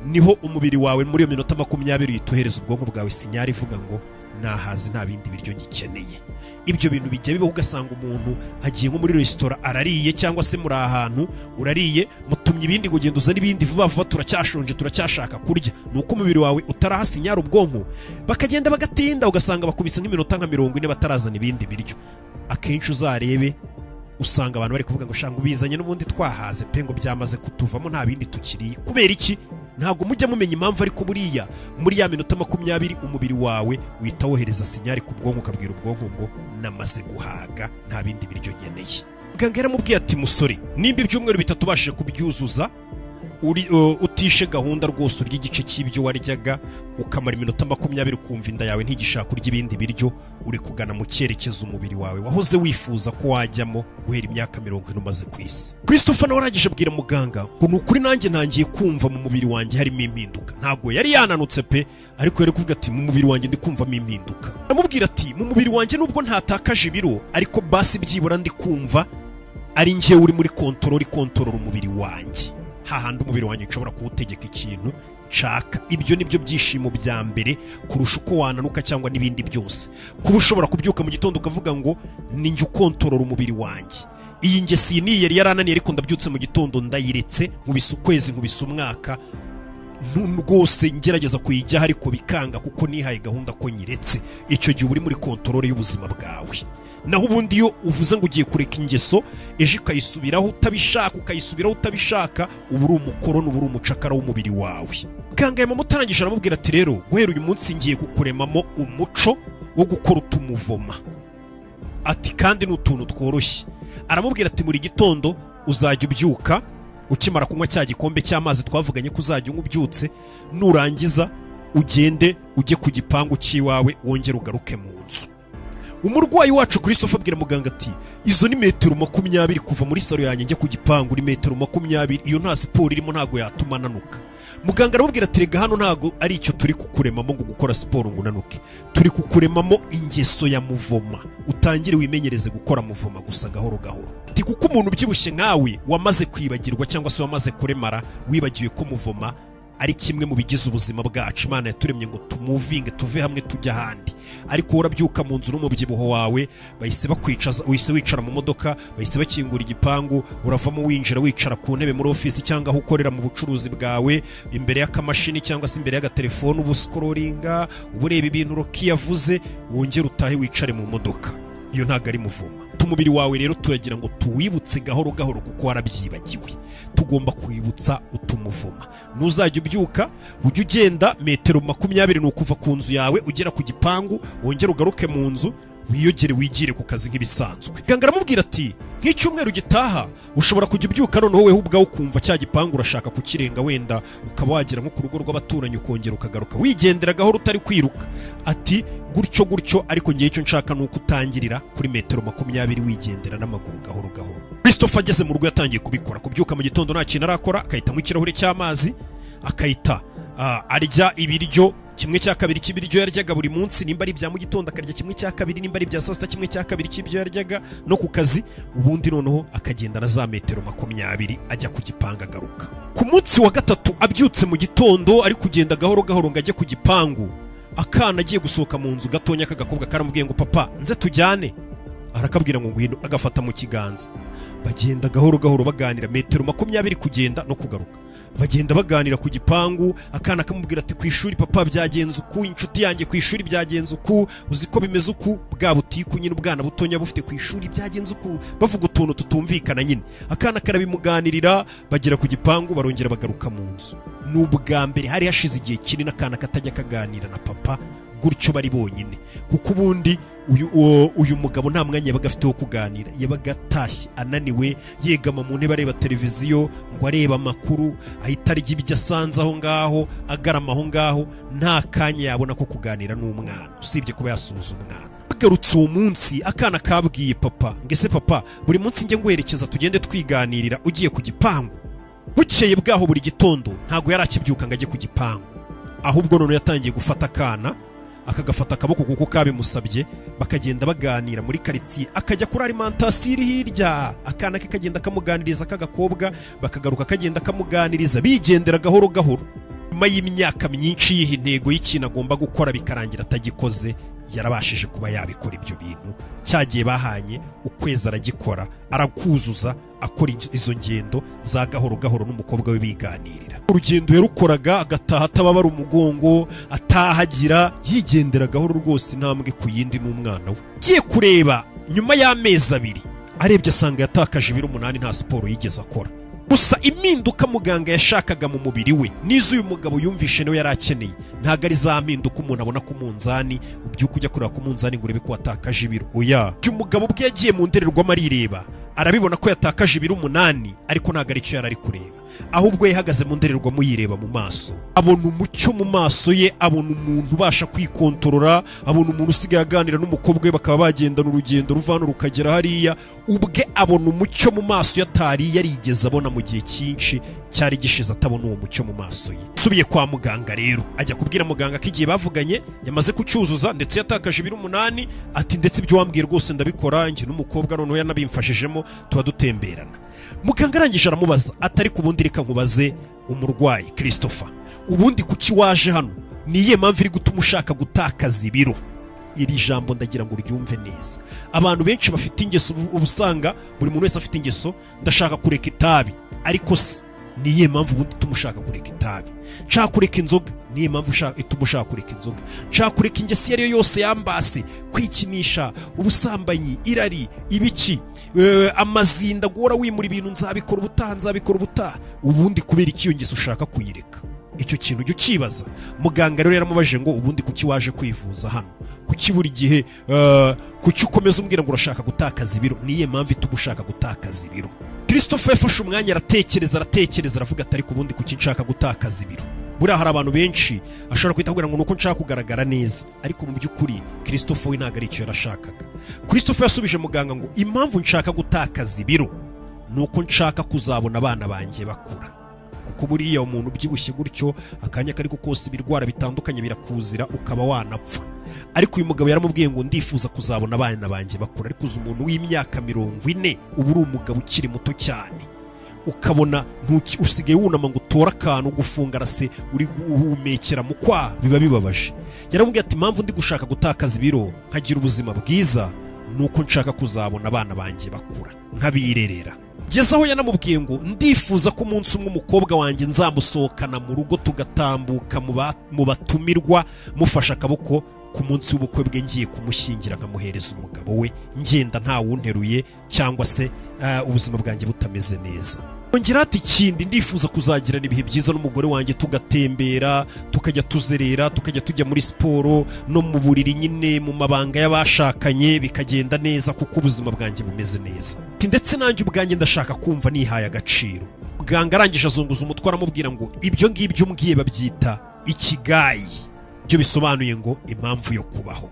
niho umubiri wawe muri iyo minota 20 yitohereza ubwonko bwawe sinyara ivuga ngo nahaze nta bindi biryo ngikeneye. Ibyo bintu bijya bibaho, ugasanga umuntu agiye nko muri resitora arariye, cyangwa se muri ahantu urariye mutumye ibindi ngo genda uzane ibindi vuba vuba, turacyashonje turacyashaka kurya. Nuko umubiri wawe utarahasinyara ubwonko, bakagenda bagatinda, ugasanga bakubise nk'iminota nka 40 batarazana ibindi biryo. Akenshi uzarebe usanga abantu bari kuvuga ngo shanga ubizanye n'ubundi twahaze pe, ngo byamaze kutuvamo nta bindi tukiriye. Kubera iki? Ntabwo mujya mumenya impamvu, ariko buriya muri ya minota 20 umubiri wawe wita wohereza sinyari ku bwonko, ukabwira ubwonko ngo namaze guhaga nta bindi biryo nkeneye. Muganga yaramubwiye ati musore, nimba ibyumweru bitatu bashije kubyuzuza utishe gahunda rwose, urya igice cy'ibyo waryaga ukamara iminota 20 ukumva inda yawe ntigishaka kurya ibindi biryo, uri kugana mu cyerekezo umubiri wawe wahoze wifuza ko wajyamo guhera imyaka 40 umaze ku isi. Christopher nawe arangije abwira muganga ngo nukuri nanjye ntangiye kumva mu mubiri wanjye harimo impinduka. Ntabwo yari yananutse pe, ariko yari kuvuga ati mu mubiri wanjye ndi kumvamo impinduka. Aramubwira ati mu mubiri wanjye nubwo ntatakaje ibiro, ariko basi byibura ndi kumva ari njyewe uri muri kontorora umubiri wanjye, hahandi umubiri wanjye nshobora kuwutegeka ikintu nshaka. Ibyo nibyo byishimo bya mbere kurusha uko wananuka cyangwa n'ibindi byose. Kuba ushobora kubyuka mu gitondo ukavuga ngo ni njye ukontorora umubiri wanjye. Iyi ngesi ni yari yarananiye, ariko ndabyutse mu gitondo ndayiretse, nkubise ukwezi, nkubise umwaka, rwose ngerageza kuyijyaho ariko bikanga kuko nihaye gahunda ko nyiretse. Icyo gihe uri muri kontorore y'ubuzima bwawe. Naho ubundi iyo uvuze ngo ugiye kureka ingeso ejo ukayisubiraho utabishaka, uba uri umukoroni, uba uri umucakara w'umubiri wawe. Muganga yamutangisha aramubwira ati rero guhera uyu munsi ngiye kukuremamo umuco wo gukora utumuvoma. Ati kandi n'utuntu tworoshye. Aramubwira ati muri gitondo uzajya ubyuka ukimara kunywa cya gikombe cy'amazi twavuganye ko uzajya ubyutse, nurangiza ugende ujye ku gipangu cy'iwawe wongere ugaruke mu nzu. Umurwayi wacu Christopher abwira muganga ati izo ni metero 20 kuva muri salo yanjye njye ku gipangu, ni metero 20, iyo nta siporo irimo ntago yatuma nanuka. Muganga aramubwira ati rega hano ntago ari icyo turi kukuremamo ngo gukora siporo ngo unanuke, turi kukuremamo ingeso ya muvoma, utangire wimenyereze gukora muvoma gusa gahoro gahoro. Ati kuko umuntu ubyibushye nkawe wamaze kwibagirwa cyangwa se wamaze kuremara, wibagiwe ko muvoma ari kimwe mu bigize ubuzima bwacu. Imana yaturemye ngo tumuvinge tuve hamwe tujya ahandi, ariko urabyuka mu nzu n'umubyibuho wawe bahise bakwicaza, uhise wicara mu modoka, bahise bakingura igipangu, uravamo winjira wicara ku ntebe muri office cyangwa aho ukorera mu bucuruzi bwawe, imbere y'akamashini cyangwa se imbere y'agatelefone, ubu scrollinga, ubureba ibintu Roki yavuze, wongera utahe wicare mu modoka. iyo ntago ari muvoma. Umubiri wawe rero turagira ngo tuwibutse gahoro gahoro kuko warabyibagiwe. Tugomba kwibutsa utumuvoma. Nuzajya ubyuka ujye ugenda metero 20 nukuva ku nzu yawe ugera ku gipangu, wongera ugaruke mu nzu, wiyogere wigire ku kazi nk'ibisanzwe. Muganga aramubwira ati nk'icyumweru gitaha ushobora kujya ubyuka noneho wewe ubwawe ukumva cya gipangu urashaka kukirenga, wenda ukaba wagira nko ku rugo rw'abaturanyi ukongera ukagaruka wigendera gahoro utari kwiruka. Ati gutyo gutyo, ariko ngiye icyo nshaka nuko utangirira kuri metero 20 wigendera n'amaguru gahoro gahoro. Christopher ageze mu rugo yatangiye kubikora. Kubyuka mu gitondo nta kintu arakora, akahita mu ikirahure cy'amazi, akahita arya ibiryo 1/2 cy'ibiryo yaryaga buri munsi. Nimba ari bya mu gitondo akarya 1/2, nimba ari bya saa sita 1/2 cy'ibyo yaryaga no ku kazi. Ubundi noneho akagenda na za metero 20 ajya ku gipanga agaruka. Ku munsi wa gatatu abyutse mu gitondo ari kugenda gahoro gahoro ngo ajye ku gipangu, akana agiye gusohoka mu nzu gatonya k'agakobwa karamubwiye ngo papa nze tujyane. Arakabwira ngo ngwino, agafata mu kiganza. Bagenda gahoro gahoro baganira metero 20 kugenda no kugaruka. Bagenda baganira ku gipangu, akana kamubwira ati kwishuri papa byagenze uku, inshuti yanjye kwishuri byagenze uku, uziko bimeze uku. Bwa butiku nyine ubwana butonya bufite kwishuri byagenze uku, bavuga utuntu tutumvikana nyine. Akana karabimuganirira, bagera ku gipangu barongera bagaruka mu nzu. N'ubwa mbere hari hashize igihe kinini akana katajya kaganira na papa gutyo bari bonyine, kuko ubundi uyu mugabo nta mwanya yabaga afite wo kuganira. Yabaga atashye ananiwe, yegama mu ntebe areba televiziyo, ngo areba amakuru, ahita arya ibyo asanze aho ngaho, agarama aho ngaho, nta kanya yabona ko kuganira n'umwana usibye kuba yasuhuza umwana. Agarutse uwo munsi akana kabwiye papa, ngese papa buri munsi njye ngwerekeza tugende twiganirira ugiye ku gipangu. Bukeye bwaho buri gitondo ntago yarakibyuka ngo ajye ku gipangu, ahubwo none yatangiye gufata akana akagafata akaboko kuko kabimusabye, bakagenda baganira muri karitsiye. Akajya kuri alimentation iri hirya, akana ke kagenda kamuganiriza k'agakobwa, bakagaruka kagenda kamuganiriza, bigendera gahoro gahoro. Nyuma y'imyaka myinshi yiha intego y'ikintu agomba gukora bikarangira atagikoze, yarabashije kuba yabikora ibyo bintu. Cyagiye bahanye ukwezi aragikora, arakuzuza, akora izo ngendo za gahoro gahoro n'umukobwa we biganirira. Urugendo yarukoraga agataha atababara umugongo, atahagira, yigendera gahoro rwose intambwe ku yindi n'umwana we. Giye kureba nyuma y'amezi 2 arebye asanga yatakaje ibiro 8, nta siporo yigeze akora. Gusa impinduka muganga yashakaga mu mubiri we nizo uyu mugabo yumvishe nawe yarakeneye. Ntago ari za mpinduka umuntu abona ku munzani, ubyuka ujya kureba ku munzani ngo urebe ko watakaje ibiro. Oya, uyu mugabo bwe yagiye mu ndorerwamo arireba, arabibona ko yatakaje ibiro 8, ariko ntago ari cyo yarari kureba. Ahubwo yahagaze mu ndorerwamo yireba mu maso, abona umucyo mu maso ye, abona umuntu ubasha kwikontorora, abona umuntu usigaye aganira n'umukobwa we bakaba bagendana urugendo ruvano rukagera hariya. Ubwe abona umucyo mu maso yatari yarigeze abona mu gihe cyinshi cyari gishize atabona uwo mucyo mu maso ye. Subiye kwa muganga rero ajya kubwira muganga ko igihe bavuganye yamaze kucyuzuza ndetse yatakaje ibiro 8. Ati ndetse ibyo wambwiye rwose ndabikora, njye n'umukobwa noneho yanabimfashijemo tuba dutemberana. Muganga arangije aramubaza atari kubundi reka nkubaze umurwayi Christopher, ubundi kuki waje hano? Niye mpamvu iri gutuma ushaka gutakaza ibiro? Iri jambo ndagira ngo uryumve neza. Abantu benshi bafite ingeso, ubusanga buri muntu wese afite ingeso, ndashaka kureka itabi, ariko niye mpamvu ubundi tumushaka kureka itabi? Nshaka kureka inzoga, niye mpamvu itumushaka kureka inzoga? Nshaka kureka ingesi yari yose yambase, kwikinisha, ubusambanyi, irari, ibiki, amazinda, guhora wimura ibintu, nzabikora ubutaha. Ubundi kubera iki iyo ngeso ushaka kuyireka? Icyo kintu ujye ukibaza. Muganga rero yaramubajije ngo ubundi kuki waje kwivuza hano? Kuki buri gihe kuki ukomeza umbwira ngo urashaka gutakaza ibiro? Niye mpamvu itumushaka gutakaza ibiro? Christopher yafashe umwanya aratekereza aravuga atari kubundi kuki nshaka gutakaza ibiro? Buriya hari abantu benshi ashobora kwita kugira ngo nuko nshaka kugaragara neza, ariko mu by'ukuri Christopher we ntago ari icyo yarashakaga. Christopher yasubije muganga ngo impamvu nshaka gutakaza ibiro nuko nshaka kuzabona abana banjye bakura. Kuko buriya umuntu ubyibushye gutyo akanya kari kose ibirwara bitandukanye birakuzira ukaba wanapfa. Ariko uyu mugabo yaramubwiye ngo ndifuza kuzabona abana banjye bakura. Ariko uzi umuntu w'imyaka 40 ubu uri umugabo ukiri muto cyane, ukabona usigaye wunama ngo utora akantu gufunga rase uri guhumekera mu kwa, biba bibabaje. Yaramubwiye ati impamvu ndi gushaka gutakaza ibiro nkagira ubuzima bwiza nuko nshaka kuzabona abana banjye bakura nkabirerera. Gezaho yanamubwiye ngo ndifuza ko umunsi umwe umukobwa wanjye nzamusohokana mu rugo tugatambuka mu batumirwa, mufasha akaboko ku munsi w'ubukwe bwe ngiye kumushyingira nkamuhereza umugabo we ngenda nta wunteruye cyangwa se ubuzima bwanjye butameze neza. Ongera ati ikindi ndifuza kuzagirana ibihe byiza n'umugore wanjye, tugatembera, tukajya tuzerera, tukajya tujya muri siporo no mu buriri nyine mu mabanga y'abashakanye bikagenda neza kuko ubuzima bwanjye bumeze neza. Ndetse nanjye ubwanjye ndashaka kumva nihaye agaciro. Muganga arangije azunguza umutwe aramubwira ngo ibyo ngibyo umbwiye babyita ikigayi. Ibyo bisobanuye ngo impamvu yo kubaho.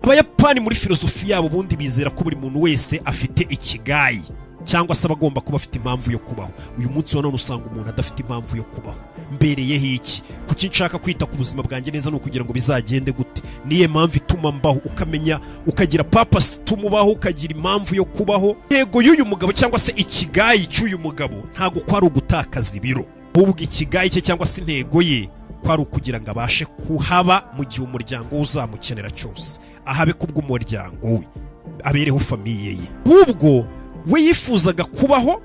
Abayapani muri filosofi yabo bundi bizera ko buri muntu wese afite ikigayi cyangwa se abagomba kuba afite impamvu yo kubaho. Uyu munsi wa none usanga umuntu adafite impamvu yo kubaho. Mbereyeho iki? Kuki nshaka kwita ku buzima bwanjye neza no kugira ngo bizagende gute? Niye mpamvu ituma mbaho, ukamenya ukagira purpose tumubaho, ukagira impamvu yo kubaho. Yego y'uyu mugabo cyangwa se ikigayi cy'uyu mugabo ntago kwari ugutakaza ibiro, ahubwo ikigayi cye cyangwa se intego ye kwari ukugira ngo abashe kuhaba mu gihe umuryango uzamukenera cyose, ahabe kubw'umuryango we, abereho famiye ye. Ubwo we yifuzaga kubaho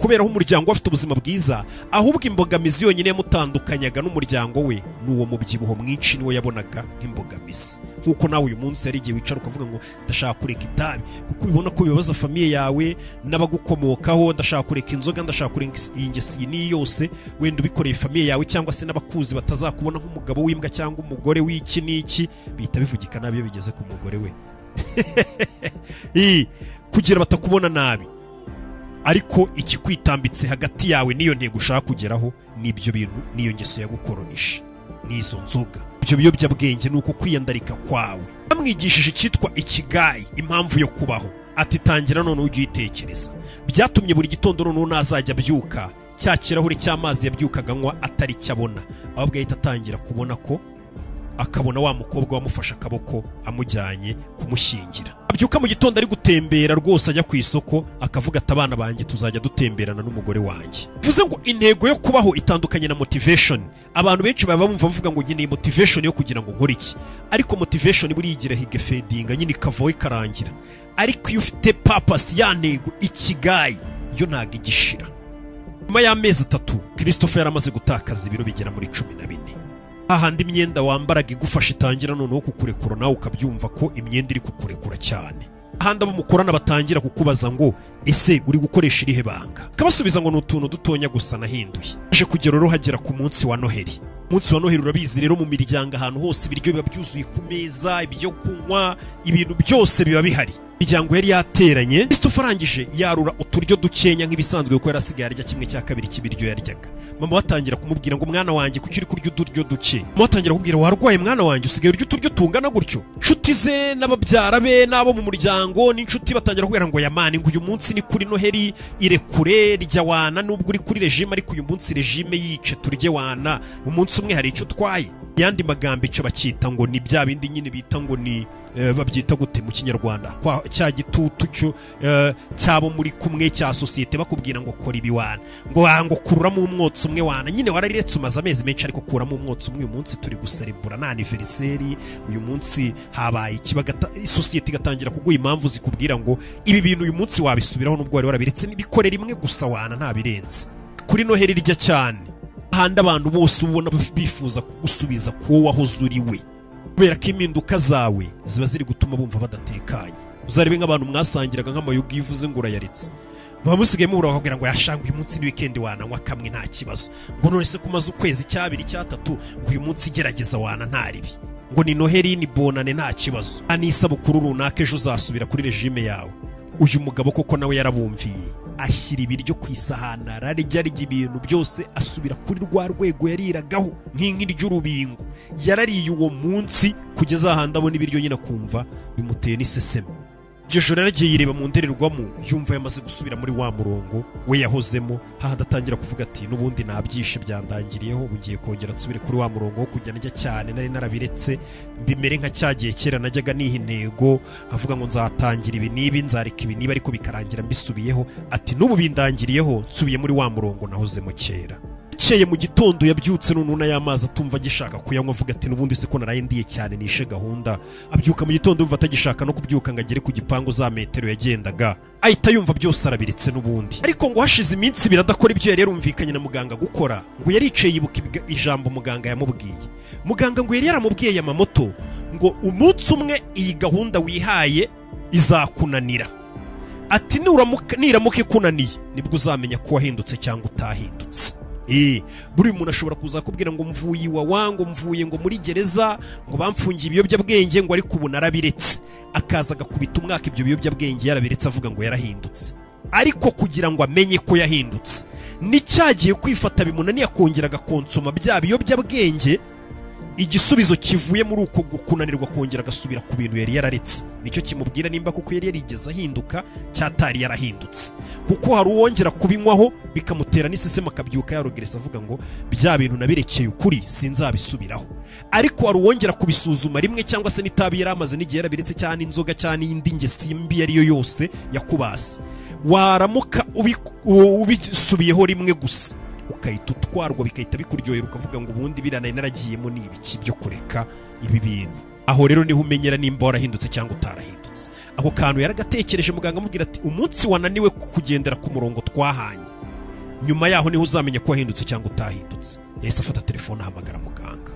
kubera umuryango we afite ubuzima bwiza, ahubwo imbogamizi yonyine yamutandukanyaga n'umuryango we n'uwo mubyibuho mwinshi niwo yabonaga nk'imbogamizi. Nkuko nawe uyu munsi ari igihe wicara ukavuga ngo ndashaka kureka itabi kuko ubibona ko bibabaza famiye yawe n'abagukomokaho, ndashaka kureka inzoga, ndashaka kureka iyi ngeso iyi yose, wenda ubikoreye famiye yawe cyangwa se n'abakuzi batazakubona nk'umugabo w'imbwa cyangwa umugore w'iki n'iki, bihita bivugika nabi iyo bigeze ku mugore we kugira batakubona nabi. Ariko ikikwitambitse hagati yawe niyo ntego ushaka kugeraho n'ibyo bintu niyo ngeso yagukoronisha n'izo nzoga, ibyo biyobyabwenge nuko kwiyandarika kwawe. Bamwigishije icyitwa ikigayi, impamvu yo kubaho. Ati tangira none ujye uyitekereza. Byatumye buri gitondo none nazajya abyuka cya kirahure cy'amazi yabyukaga anywa atari cyabona, ahubwo ahita atangira kubona ko akabona wa mukobwa wamufashe akaboko amujyanye kumushyingira. Abyuka mu gitondo ari gutembera rwose ajya ku isoko, akavuga ati abana banjye tuzajya dutemberana n'umugore wanjye. Bivuze ngo intego yo kubaho itandukanye na motivation. Abantu benshi baba bumva bavuga ngo nkeneye motivation yo kugira ngo nkore iki, ariko motivation buri yigira higefedinga nyine ikavaho ikarangira. Ariko iyo ufite purpose ya ntego, ikigayi, yo ntago igishira. Nyuma y'amezi 3 Christopher yaramaze gutakaza ibiro bigera muri 14. Ahandi imyenda wambaraga igufasha itangira noneho kukurekura, nawe ukabyumva ko imyenda iri kukurekura cyane. Ahandi abo mukorana batangira kukubaza ngo ese uri gukoresha irihe banga, kabasubiza ngo n'utuntu dutonya gusa nahinduye. Aje kugera rero hagera ku munsi wa Noheli. Munsi wa Noheli urabizi rero mu miryango ahantu hose ibiryo biba byuzuye ku meza, ibyo kunywa, ibintu byose biba bihari. Imiryango yari yateranye. Christopher arangije yarura uturyo dukenya nk'ibisanzwe kuko yarasigaye arya 1/4 cy'ibiryo yaryaga. Mama watangira kumubwira ngo mwana wanjye kuki uri kurya uturyo duke. Mama watangira kubwira warwaye mwana wanjye usigaye urya uturyo tungana gutyo. Nshuti ze n'ababyara be n'abo mu muryango n'inshuti batangira kubwira ngo yamani ngo uyu munsi ni kuri Noheli irekure rya wana, nubwo uri kuri regime ariko uyu munsi regime yice turye wana, umunsi umwe hari icyo twaye. Yandi magambo icyo bakita ngo ni bya bindi nyine bita ngo ni babyita gute mu kinyarwanda, kwa cya gitutu cyo cyabo muri kumwe cya societe bakubwira ngo kora ibiwana, ngo kururamo umwotsi umwe wana, nyine warariretse umaze amezi menshi ariko kuramo umwotsi umwe. Uyu munsi turi guserebura na anniversary, uyu munsi habaye ikibagata, societe igatangira kuguha impamvu zikubwira ngo ibi bintu uyu munsi wabisubiraho nubwo wari warabiretse, nibikorera imwe gusa wana nta birenze. Kuri Noheli rya cyane ahandi abantu bose ubona bifuza kugusubiza kuwo wahoze uri we, kubera ko impinduka zawe ziba ziri gutuma bumva badatekanye. Uzarebe nk'abantu mwasangiraga nk'amayugi yivuze ngo urayaretse, baba musigaye muhura bakubwira ngo yashanga uyu munsi ni weekend wananywa kamwe nta kibazo, ngo none se kumaze ukwezi cyabiri cyatatu ngo uyu munsi gerageza wana ntaribi, ngo ni Noheli ni bonane nta kibazo, ani isabukuru runaka ejo uzasubira kuri regime yawe. Uyu mugabo koko nawe yarabumviye, ashyira ibiryo ku isahani, ararya ibintu byose, asubira kuri rwa rwego yariragaho nk'inki ry'urubingo. Yarariye uwo munsi kugeza ahandi abona ibiryo nyine akumva bimuteye n'iseseme. Iryo joro yaragiye yireba mu ndorerwamo, yumva yamaze gusubira muri wa murongo we yahozemo. Hahandi atangira kuvuga ati n'ubundi nabyishe byandangiriyeho, ugiye kongera nsubire kuri wa murongo wo kujya najya cyane nari narabiretse, mbimere nka cyagiye kera najyaga niha intego nkavuga ngo nzatangira ibi nibi, nzareka ibi nibi, ariko bikarangira mbisubiyeho. Ati n'ubu bindangiriyeho, nsubiye muri wa murongo nahozemo kera. Cyeye mu gitondo yabyutse none y'amazi atumva agishaka kuyanywa, avuga ati n'ubundi se ko naraye ndiye cyane nishe gahunda. Abyuka mu gitondo yumva atagishaka no kubyuka ngo agere ku gipangu za metero yagendaga, ahita yumva byose arabiritse n'ubundi. Ariko ngo hashize iminsi biradakora ibyo yari yarumvikanye na muganga gukora, ngo yaricaye yibuka ijambo muganga yamubwiye. Muganga ngo yari yaramubwiye Yamamoto ngo umunsi umwe iyi gahunda wihaye izakunanira. Ati niramuka ikunaniye nibwo uzamenya ko wahindutse cyangwa utahindutse. Buri muntu ashobora kuzakubwira ngo mvuye iwawa, ngo mvuye ngo muri gereza, ngo bamfungiye ibiyobyabwenge, ngo ariko ubu narabiretse. Akaza agakubita umwaka ibyo biyobyabwenge yarabiretse avuga ngo yarahindutse. Ariko kugira ngo amenye ko yahindutse nicyagiye kwifata bimunaniye akongera agakonsoma bya biyobyabwenge, igisubizo kivuye muri uko kunanirwa kongera agasubira ku bintu yari yararetse. Nicyo kimubwira nimba kuko yari yarigeze ahinduka cyatari yarahindutse. Kuko hari uwongera kubinywaho bikamutera n'isesema akabyuka yarogereza avuga ngo bya bintu nabirekeye ukuri sinzabisubiraho. Ariko hari uwongera kubisuzuma rimwe cyangwa se n'itabi yaramaze n'igihe yarabiretse cyane inzoga cyane indi ngesi mbi yariyo yose yakubase, waramuka ubisubiyeho rimwe gusa ukahita utwarwa bikahita bikuryohera ukavuga ngo ubundi biranaye naragiyemo ni ibiki byo kureka ibi bintu. Aho rero niho umenyera nimba warahindutse cyangwa utarahindutse. Ako kantu yaragatekereje muganga amubwira ati umunsi wananiwe kugendera ku murongo twahanye, nyuma yaho niho uzamenya ko wahindutse cyangwa utahindutse. Yahise afata telefone ahamagara muganga.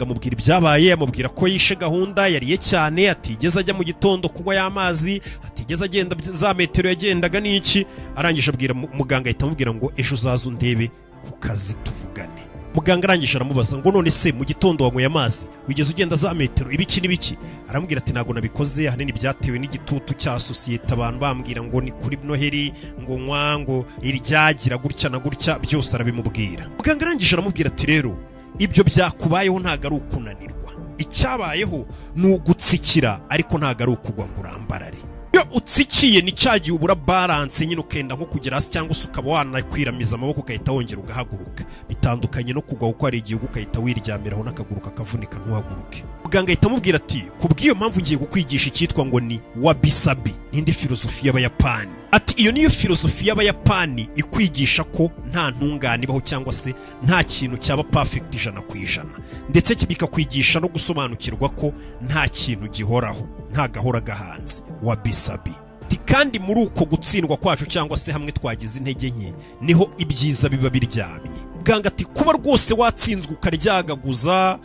Amubwira ibyabaye, amubwira ko yishe gahunda, yariye cyane, atigeze ajya mu gitondo kunywa y'amazi, atigeze agenda za metero yagendaga n'iki. Arangije abwira muganga, ahita amubwira ngo ejo uzaze undebe ku kazi tuvugane. Muganga arangije aramubaza ngo none se mu gitondo wanyweye amazi, wigeze ugenda za metero ibiki n'ibiki? Aramubwira ati ntabwo nabikoze, ahanini byatewe n'igitutu cya sosiyete, abantu bambwira ngo ni kuri Noheri ngo ngo iryagira gutya na gutya, byose arabimubwira. Muganga arangije aramubwira ati rero ibyo byakubayeho ntago ari ukunanirwa, icyabayeho ni ugutsikira, ariko ntago ari ukugwa ngo urambarare. Iyo utsikiye ni cyagiye ubura balance nyine ukenda nko kugera hasi cyangwa se ukaba wanakwiramiza amaboko ukahita wongera ugahaguruka. Bitandukanye no kugwa kuko hari igihe ukahita wiryamiraho n'akaguru kakavunika ntuhaguruke. Muganga ahita amubwira ati kubw'iyo mpamvu ngiye kukwigisha icyitwa ngo ni wabi-sabi, indi filosofi y'Abayapani. Ati iyo niyo filosofi y'Abayapani ikwigisha ko nta ntungane ibaho cyangwa se nta kintu cyaba perfect 100%, ndetse bikakwigisha no gusobanukirwa ko nta kintu gihoraho, nta gahora gahanze. Wabi-sabi. Kandi muri uko gutsindwa kwacu cyangwa se hamwe twagize intege nke niho ibyiza biba biryamye. Muganga ati kuba rwose watsinzwe ukaryagaguza,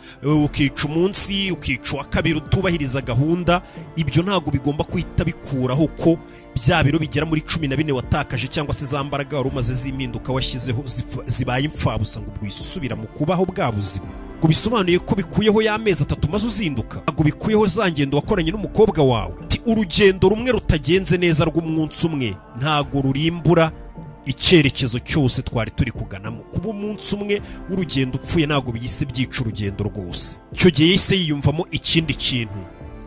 ukica umunsi, ukica wa kabiri utubahiriza gahunda, ibyo ntago bigomba kwita bikuraho ko bya biro bigera muri 14 watakaje cyangwa se za mbaraga wari umaze zimpinduka washyizeho zibaye impfabusa ngo ubwisubira mu kubaho bwa buzima. Ngo bisobanuye ko bikuyeho y'amezi 3 maze uzinduka, ngo bikuyeho za ngendo wakoranye n'umukobwa wawe. Urugendo rumwe rutagenze neza rw'umunsi umwe ntago rurimbura icyerekezo cyose twari turi kuganamo. Kuba umunsi umwe w'urugendo upfuye ntago biyise byica urugendo rwose. Icyo gihe yise yiyumvamo ikindi kintu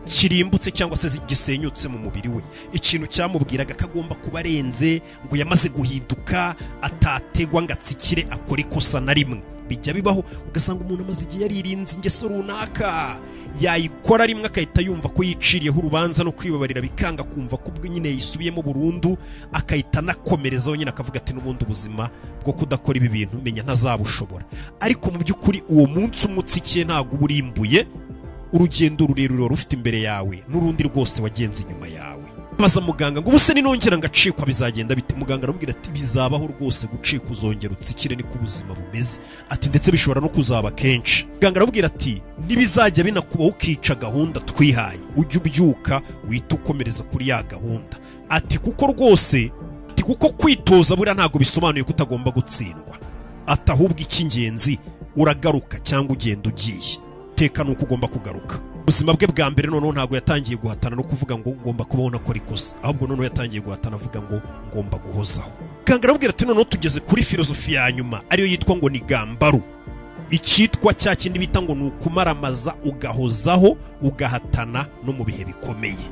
kirimbutse cyangwa se gisenyutse mu mubiri we, ikintu cyamubwiraga kagomba kuba arenze, ngo yamaze guhinduka, atategwa ngo atsikire akora ikosa na rimwe. Bijya bibaho ugasanga umuntu amaze igihe yaririnze ingeso runaka, yayikora rimwe akahita yumva ko yiciriyeho urubanza no kwibabarira bikanga, kumva ko ubwo nyine yisubiyemo burundu, akahita nakomerezaho nyine akavuga ati n'ubundi ubuzima bwo kudakora ibi bintu menya ntazabushobora. Ariko mu by'ukuri uwo munsi umutsikiye ntago uburimbuye urugendo rurerure rufite imbere yawe n'urundi rwose wagenze inyuma yawe. Baza muganga ngo ubuse ninongera ngacikwa bizagenda bite? Muganga aramubwira ati bizabaho rwose, gucika uzongera utsikire niko ubuzima bumeze. Ati ndetse bishobora no kuzaba kenshi. Muganga aramubwira ati ntibizajya binakubaho ukica gahunda twihaye, ujye ubyuka wita ukomereza kuri ya gahunda. Ati kuko rwose, ati kuko kwitoza buriya ntago bisobanuye ko utagomba gutsindwa. Ati ahubwo icy'ingenzi uragaruka cyangwa ugenda ugiye, teka nuko ugomba kugaruka. Ubuzima bwe bwa mbere noneho ntago yatangiye guhatana no kuvuga ngo ngomba kubaho nakora ikosa, ahubwo noneho yatangiye guhatana avuga ngo ngomba guhozaho. Muganga arabwira ati noneho tugeze kuri filosofi ya nyuma ariyo yitwa ngo ni gambaru. Icyitwa cya kindi bita ngo ni ukumaramaza ugahozaho ugahatana no mu bihe bikomeye.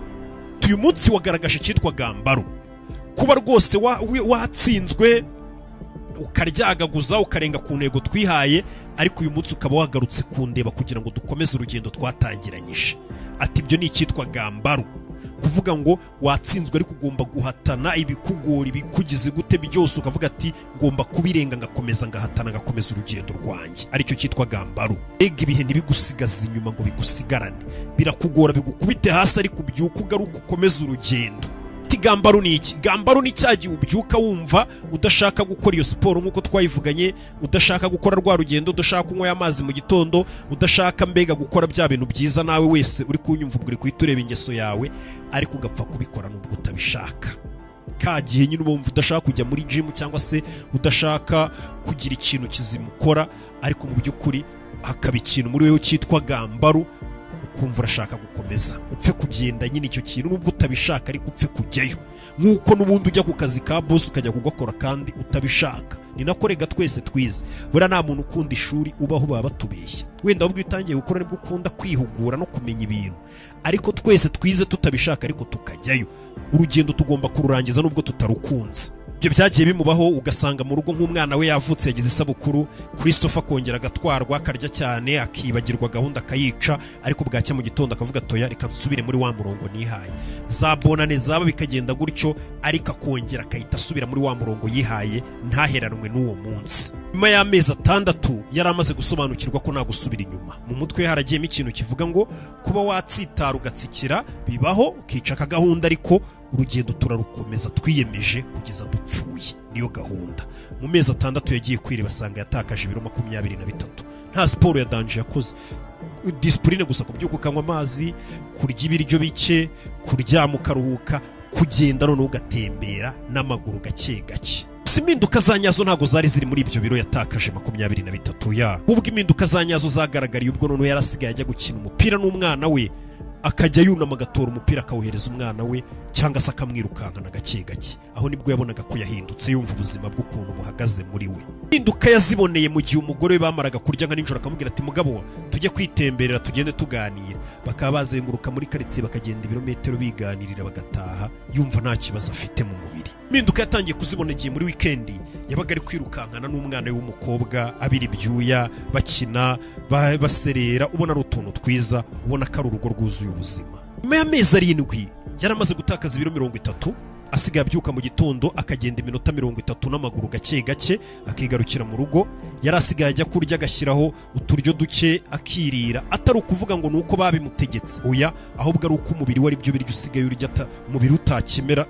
Uyu munsi wagaragaje icyitwa gambaru, kuba rwose watsinzwe ukaryagaguza ukarenga ku ntego twihaye, ariko uyu munsi ukaba wagarutse kundeba kugira ngo dukomeze urugendo twatangiranyije. Ati ibyo ni icyitwa gambaru, kuvuga ngo watsinzwe ariko ugomba guhatana ibikugora ibikugize gute byose, ukavuga ati ngomba kubirenga ngakomeza ngahatana ngakomeza urugendo rwanjye, aricyo cyitwa gambaru. Ega ibihe ntibigusigaze inyuma ngo bigusigarane, birakugora bigukubite hasi ariko ubyuka ugaruka ukomeza urugendo. gambaru ni iki? Gambaru ni cyagiye ubyuka wumva udashaka gukora iyo siporo nk'uko twayivuganye, udashaka gukora rwa rugendo, udashaka kunywa amazi mu gitondo, udashaka mbega gukora bya bintu byiza nawe wese uri kunyumva uri kuyitureba ingeso yawe, ariko ugapfa kubikora nubwo utabishaka. Kagiye nyine ubumva udashaka kujya muri gym cyangwa se udashaka kugira ikintu kizimukora, ariko mu by'ukuri hakaba ikintu muri wewe cyitwa gambaru, ukumva urashaka gukomeza upfe kugenda nyine icyo kintu nubwo utabishaka, ariko upfe kujyayo. Nk'uko n'ubundi ujya ku kazi ka boss ukajya kugakora kandi utabishaka. Ni nako rega twese twize. Bura nta muntu ukunda ishuri ubaho baba batubeshya. Wenda ubwo utangiye gukora nibwo ukunda kwihugura no kumenya ibintu, ariko twese twize tutabishaka ariko tukajyayo. Urugendo tugomba kururangiza nubwo tutarukunze. Ibyo byagiye bimubaho, ugasanga mu rugo nk'umwana we yavutse yagize isabukuru, Christopher akongera agatwarwa akarya cyane akibagirwa gahunda akayica, ariko bwacya mu gitondo akavuga toya reka nsubire muri wa murongo nihaye. Za bonane zaba bikagenda gutyo, ariko akongera akahita asubira muri wa murongo yihaye, ntaheranwe n'uwo munsi. Nyuma y'amezi 6 yari amaze gusobanukirwa ko nta gusubira inyuma. Mu mutwe haragiyemo ikintu kivuga ngo kuba watsitara ugatsikira bibaho, ukica akagahunda, ariko urugendo turarukomeza twiyemeje kugeza dupfuye. Niyo gahunda. Mu mezi 6 yagiye kwireba asanga yatakaje ibiro 23. Nta siporo ya danje yakoze, discipline gusa, kubyuka ukanywa amazi, kurya ibiryo bike, kuryama ukaruhuka, kugenda none ugatembera n'amaguru gake gake. Impinduka za nyazo ntago zari ziri muri ibyo biro yatakaje 23 ya. Ubwo impinduka za nyazo zagaragariye ubwo none yarasigaye ajya gukina umupira n'umwana we, akajya yunama agatora umupira akawuhereza umwana we cyangwa se akamwirukankana gake gake. Aho nibwo yabonaga ko yahindutse, yumva ubuzima bw'ukuntu buhagaze muri we. Impinduka yaziboneye mu gihe umugore we bamaraga kurya nka nijoro akamubwira ati mugabo tujye kwitemberera tugende tuganira. Bakaba bazenguruka muri karitsiye bakagenda ibirometero biganirira bagataha, yumva nta kibazo afite mu mubiri. Impinduka yatangiye kuzibonegeye muri weekend, yabaga ari kwirukankana n'umwana we w'umukobwa, abiri ibyuya, bakina, baserera, ubona ari utuntu twiza, ubona ko ari urugo rwuzuye ubuzima. Nyuma y'amezi 7 yaramaze gutakaza ibiro 30, asigaye abyuka mu gitondo akagenda iminota 30 n'amaguru gake gake akigarukira mu rugo. Yari asigaye ajya kurya agashyiraho uturyo duke akirira, atari ukuvuga ngo nuko babimutegetse, oya, ahubwo ari uko umubiri wari byo biryo usigaye urya, umubiri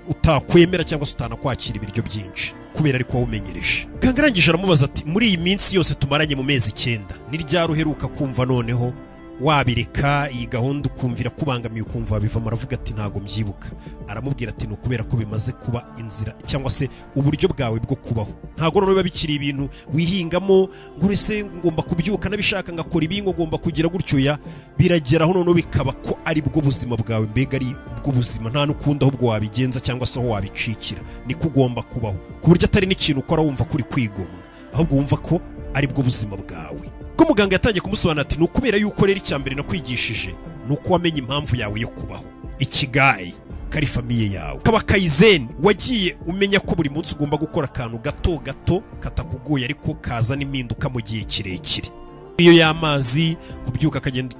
utakwemera cyangwa se utanakwakira ibiryo byinshi kubera ariko wawumenyereje. Gangarangije aramubaza ati muri iyi minsi yose tumaranye mu mezi 9 ni ryari uheruka kumva noneho wabireka iyi gahunda ukumvira kubangamiye ukumva wabivamo? Aravuga ati ntago mbyibuka. Aramubwira ati no kubera ko bimaze kuba inzira cyangwa se uburyo bwawe bwo kubaho, ntago none biba bikiri ibintu wihingamo ngo ese ngomba kubyuka nabishaka ngakora ibi ngomba kugira gutyo ya. Birageraho none bikaba ko ari bwo buzima bwawe, mbega ari bwo buzima, nta n'ukunda ahubwo wabigenza cyangwa se aho wabicikira. Niko ugomba kubaho ku buryo atari n'ikintu ukora wumva kuri kwigomwa, ahubwo wumva ko ari bwo buzima bwawe. Ko muganga yatangiye kumusobanura ati nukubera yuko rero icyambere nakwigishije nuko wamenye impamvu yawe yo kubaho, ikigayi kari famiye yawe, kaba kaizen wagiye umenya ko buri munsi ugomba gukora akantu gato gato katakugoye ariko kaza n'impinduka mu gihe kirekire. Iyo y'amazi, kubyuka akagenda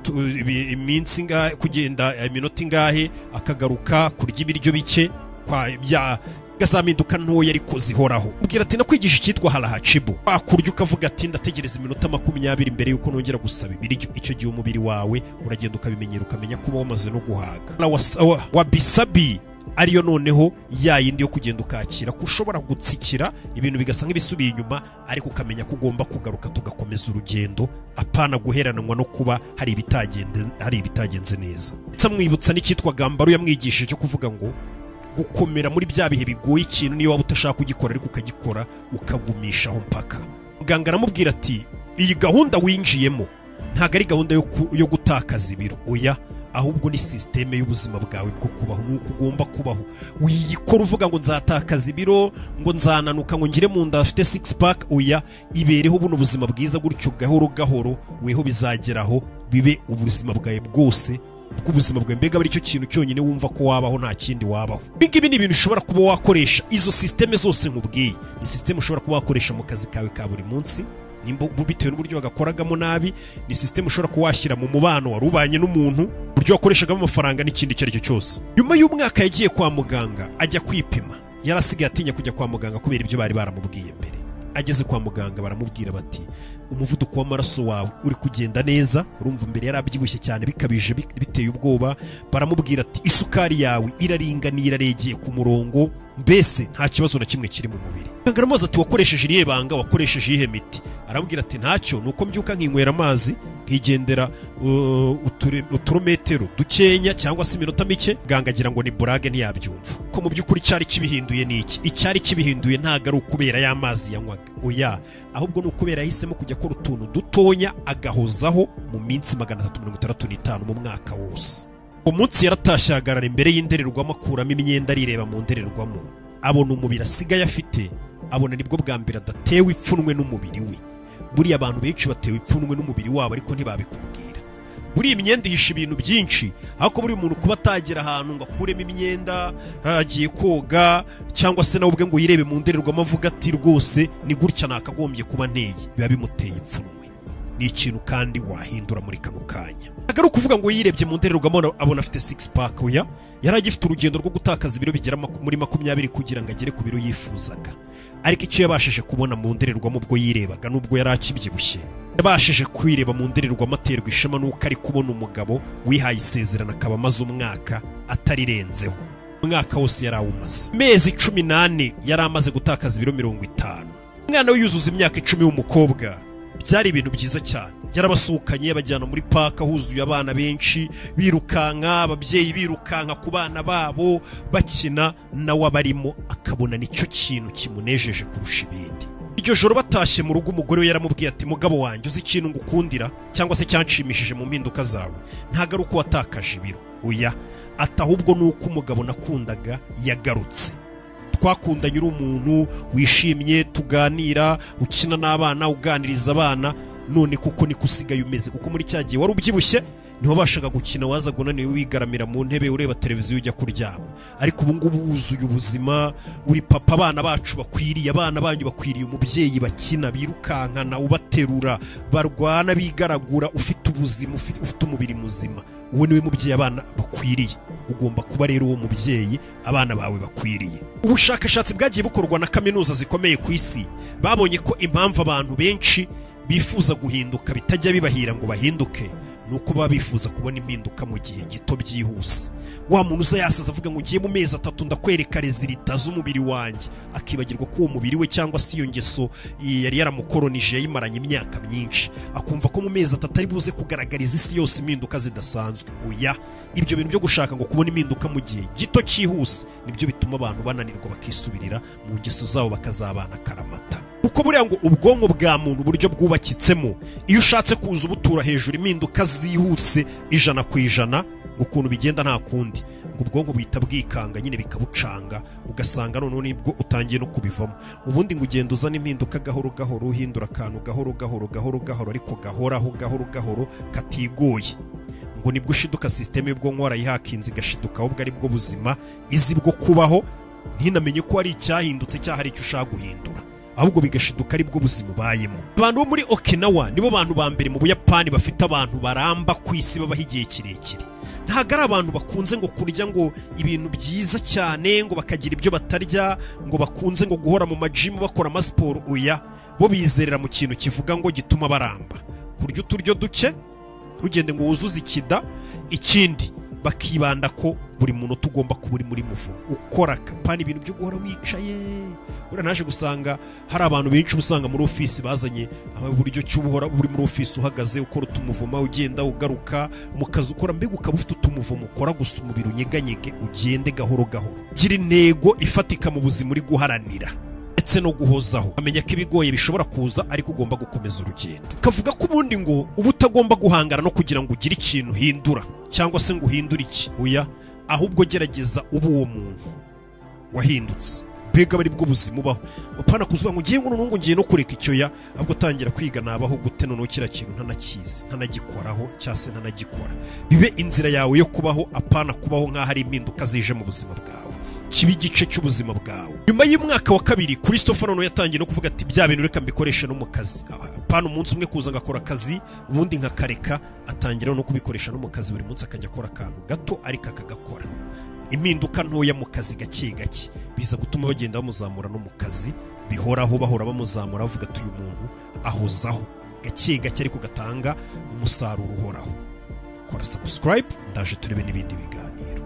iminsi ngahe, kugenda iminota ingahe, akagaruka kurya ibiryo bike, kwa bya gazaminduka ntoya ariko zihoraho. Ubwira ati nakwigisha icyitwa harahachibo, akurya ukavuga ati ndategereza iminota 20 mbere yuko nongera gusaba ibiryo. Icyo gihe umubiri wawe uragenda ukabimenyera, ukamenya kuba wamaze no guhaga. Wabisabi ariyo noneho yayindi yo kugenda ukakira ko ushobora gutsikira ibintu bigasa nk'ibisubiye inyuma, ariko ukamenya ko ugomba kugaruka tugakomeza urugendo, apana guheranwa no kuba hari ibitagenze neza. Nsamwibutsa n'icyitwa gambaru yamwigishije cyo kuvuga ngo gukomera muri bya bihe bigoye ikintu niyo waba utashaka kugikora ariko ukagikora ukagumishaho mpaka. Muganga aramubwira ati iyi gahunda winjiyemo ntago ari gahunda yo gutakaza ibiro, oya, ahubwo ni systeme y'ubuzima bwawe bwo kubaho, nuko ugomba kubaho. Wiyikora uvuga ngo nzatakaza ibiro, ngo nzananuka, ngo ngire mu nda afite 6 pack, oya, ibereho buno ubuzima bwiza gutyo gahoro gahoro, weho bizageraho bibe ubuzima bwawe bwose bw'ubuzima bwawe, mbega bari cyo kintu cyonyine wumva ko wabaho, nta kindi wabaho. Ibi ni ibintu ushobora kuba wakoresha, izo systeme zose nkubwiye ni systeme ushobora kuba wakoresha mu kazi kawe ka buri munsi, nimba bitewe n'uburyo wagakoragamo nabi, ni systeme ushobora kuba washyira mu mubano warubanye n'umuntu, buryo wakoreshagamo amafaranga n'ikindi cyo aricyo cyose. Nyuma y'umwaka yagiye kwa muganga ajya kwipima, yarasigaye atinya kujya kwa muganga kubera ibyo bari baramubwiye mbere, ageze kwa muganga baramubwira bati umuvuduko w'amaraso wawe uri kugenda neza, urumva mbere yarabyibushye cyane bikabije biteye ubwoba. Baramubwira ati isukari yawe iraringaniye iraregeye ku murongo, mbese nta kibazo na kimwe kiri mu mubiri. Muganga aramubaza ati wakoresheje irihe banga, wakoresheje iyihe miti? Aramubwira ati ntacyo, nuko mbyuka nkinywera amazi nkigendera uturometero dukenya cyangwa se iminota mike. Muganga agira ngo ni burage ntiyabyumva ko mu by'ukuri cyari kibihinduye n'iki. Icyari kibihinduye ntago ari ukubera y'amazi yanywaga, oya, ahubwo ni ukubera yahisemo kujya akora utuntu dutonya agahozaho mu minsi 365 mu mwaka wose. Umunsi yaratashye ahagarara imbere y'indererwamo akuramo imyenda arireba mu ndererwamo, abona umubiri asigaye afite, abona nibwo bwa mbere adatewe ipfunwe n'umubiri we. Buriya abantu benshi batewe ipfunwe n'umubiri wabo ariko ntibabikubwira. Buriya imyenda ihisha ibintu byinshi, ahubwo buri muntu kuba atagera ahantu ngo akuremo imyenda agiye koga cyangwa se nawe ubwe ngo yirebe mu ndererwamo avuga ati rwose ni gutya nakagombye kuba nteye, biba bimuteye ipfunwe. Ni ikintu kandi wahindura muri kano kanya. Agaruka kuvuga ngo yirebye mu ndererwamo abona afite 6 pack, oya, yari agifite urugendo rwo gutakaza ibiro bigera muri 20 kugira ngo agere ku biro yifuzaga. Ariko icyo yabashije kubona mu ndererwamo ubwo yirebaga nubwo yari akibyibushye, yabashije kwireba mu ndererwamo aterwa ishema nuko ari kubona umugabo wihaye isezerano akaba amaze umwaka atarirenzeho. Umwaka wose yari awumaze, mezi 18 yari amaze gutakaza ibiro 50. Umwana we yuzuza imyaka 10 w'umukobwa. Byari ibintu byiza cyane, yarabasukanye yabajyana muri park huzuye abana benshi birukanka, ababyeyi birukanka ku bana babo bakina, nawe abarimo akabona nicyo kintu kimunejeje kurusha ibindi. Iryo joro batashye mu rugo umugore we yaramubwiye ati mugabo wanjye uzi ikintu ngukundira cyangwa se cyanshimishije mu mpinduka zawe, ntago ari uko watakaje ibiro, oya, atahubwo nuko umugabo nakundaga yagarutse. Twakundanye uri umuntu wishimye, tuganira, ukina n'abana, uganiriza abana, none kuko niko usigaye umeze, kuko muri cyagiye wari ubyibushye niho bashaka gukina, wazaga unaniwe wigaramira mu ntebe ureba televiziyo ujya kuryama. Ariko ubu ngubu wuzuye ubuzima, uri papa, abana bacu bakwiriye, abana banyu bakwiriye umubyeyi bakina, birukankana, ubaterura, barwana, bigaragura, ufite ubuzima, ufite umubiri muzima. Uwo niwe mubyeyi abana bakwiriye. Ugomba kuba rero uwo mubyeyi abana bawe bakwiriye. Ubushakashatsi bwagiye bukorwa na kaminuza zikomeye ku isi babonye ko impamvu abantu benshi bifuza guhinduka bitajya bibahira ngo bahinduke nuko baba bifuza kubona impinduka mu gihe gito byihuse. Wa muntu uza yasaza avuga ngo ngiye mu mezi 3 ndakwereka resulta z'umubiri wanjye, akibagirwa ko uwo mubiri we cyangwa se iyo ngeso yari yaramukoronije yayimaranye imyaka myinshi, akumva ko mu mezi 3 ari buze kugaragariza isi yose impinduka zidasanzwe. Oya, ibyo bintu byo gushaka ngo kubona impinduka mu gihe gito cyihuse nibyo bituma abantu bananirwa bakisubirira mu ngeso zabo bakazabana karamata. Uko buriya ngo ubwonko bwa muntu uburyo bwubakitsemo, iyo ushatse kuza ubutura hejuru impinduka zihuse 100%, ukuntu bigenda nta kundi ngo ubwonko buhita bwikanga nyine bikabucanga, ugasanga none nibwo utangiye no kubivamo. Ubundi ngo ugenda uzana impinduka gahoro gahoro, uhindura akantu gahoro gahoro ariko gahoro katigoye, ngo nibwo ushiduka system y'ubwonko warayihakinze igashiduka, ahubwo ari bwo buzima izi bwo kubaho, ntinamenye ko ari icyahindutse cyaha ari icyo ushaka guhindura, ahubwo bigashiduka ari bwo buzima ubayemo. Abantu bo muri Okinawa nibo bantu ba mbere mu Buyapani bafite abantu baramba ku isi babaho igihe kirekire. Ntago ari abantu bakunze ngo kurya ngo ibintu byiza cyane ngo bakagira ibyo batarya, ngo bakunze ngo guhora mu majim bakora amasiporo, oya, bo bizerera mu kintu kivuga ngo gituma baramba. Kurya uturyo duke, ntugende ngo wuzuze ikida, ikindi bakibanda ko buri muntu tugomba kuba muri muvumo ukora kapani ibintu byo guhora wicaye. Ura naje gusanga hari abantu benshi usanga muri office bazanye buryo cy'ubuhora buri muri office uhagaze ukora utumuvoma ugenda ugaruka mu kazi ukora, mbega ukaba ufite utumuvoma ukora gusa umubiri unyeganyege ugende gahoro gahoro. Gira intego ifatika mu buzima uri guharanira ndetse no guhozaho, amenya ko ibigoye bishobora kuza ariko ugomba gukomeza urugendo. Kavuga ko ubundi ngo uba utagomba guhangana no kugira ngo ugire ikintu hindura cyangwa se ngo uhindure iki, oya, ahubwo gerageza ubu uwo muntu wahindutse, mbega bari bwo buzima ubaho. Upana kuzuba ngo ngiye ngo ngiye no kureka icyo ya, ahubwo tangira kwiga nabaho gute noneho kira kintu ntanakizi ntanagikoraho cyase ntanagikora, bibe inzira yawe yo kubaho, apana kubaho nka hari impinduka zije mu buzima bwawe, kibi gice cy'ubuzima bwawe. Nyuma y'umwaka wa 2 Christopher noneho yatangiye no kuvuga ati bya bintu reka mbikoresha no mu kazi, apana umunsi umwe kuza ngakora akazi ubundi nkakareka, atangira no kubikoresha no mu kazi, buri munsi akajya akora akantu gato ariko akagakora. Impinduka ntoya mu kazi gake gake biza gutuma bagenda bamuzamura no mu kazi bihoraho bahora bamuzamura bavuga ati uyu muntu ahozaho gake gake ariko gatanga umusaruro uhoraho. Kora subscribe ndaje turebe n'ibindi biganiro.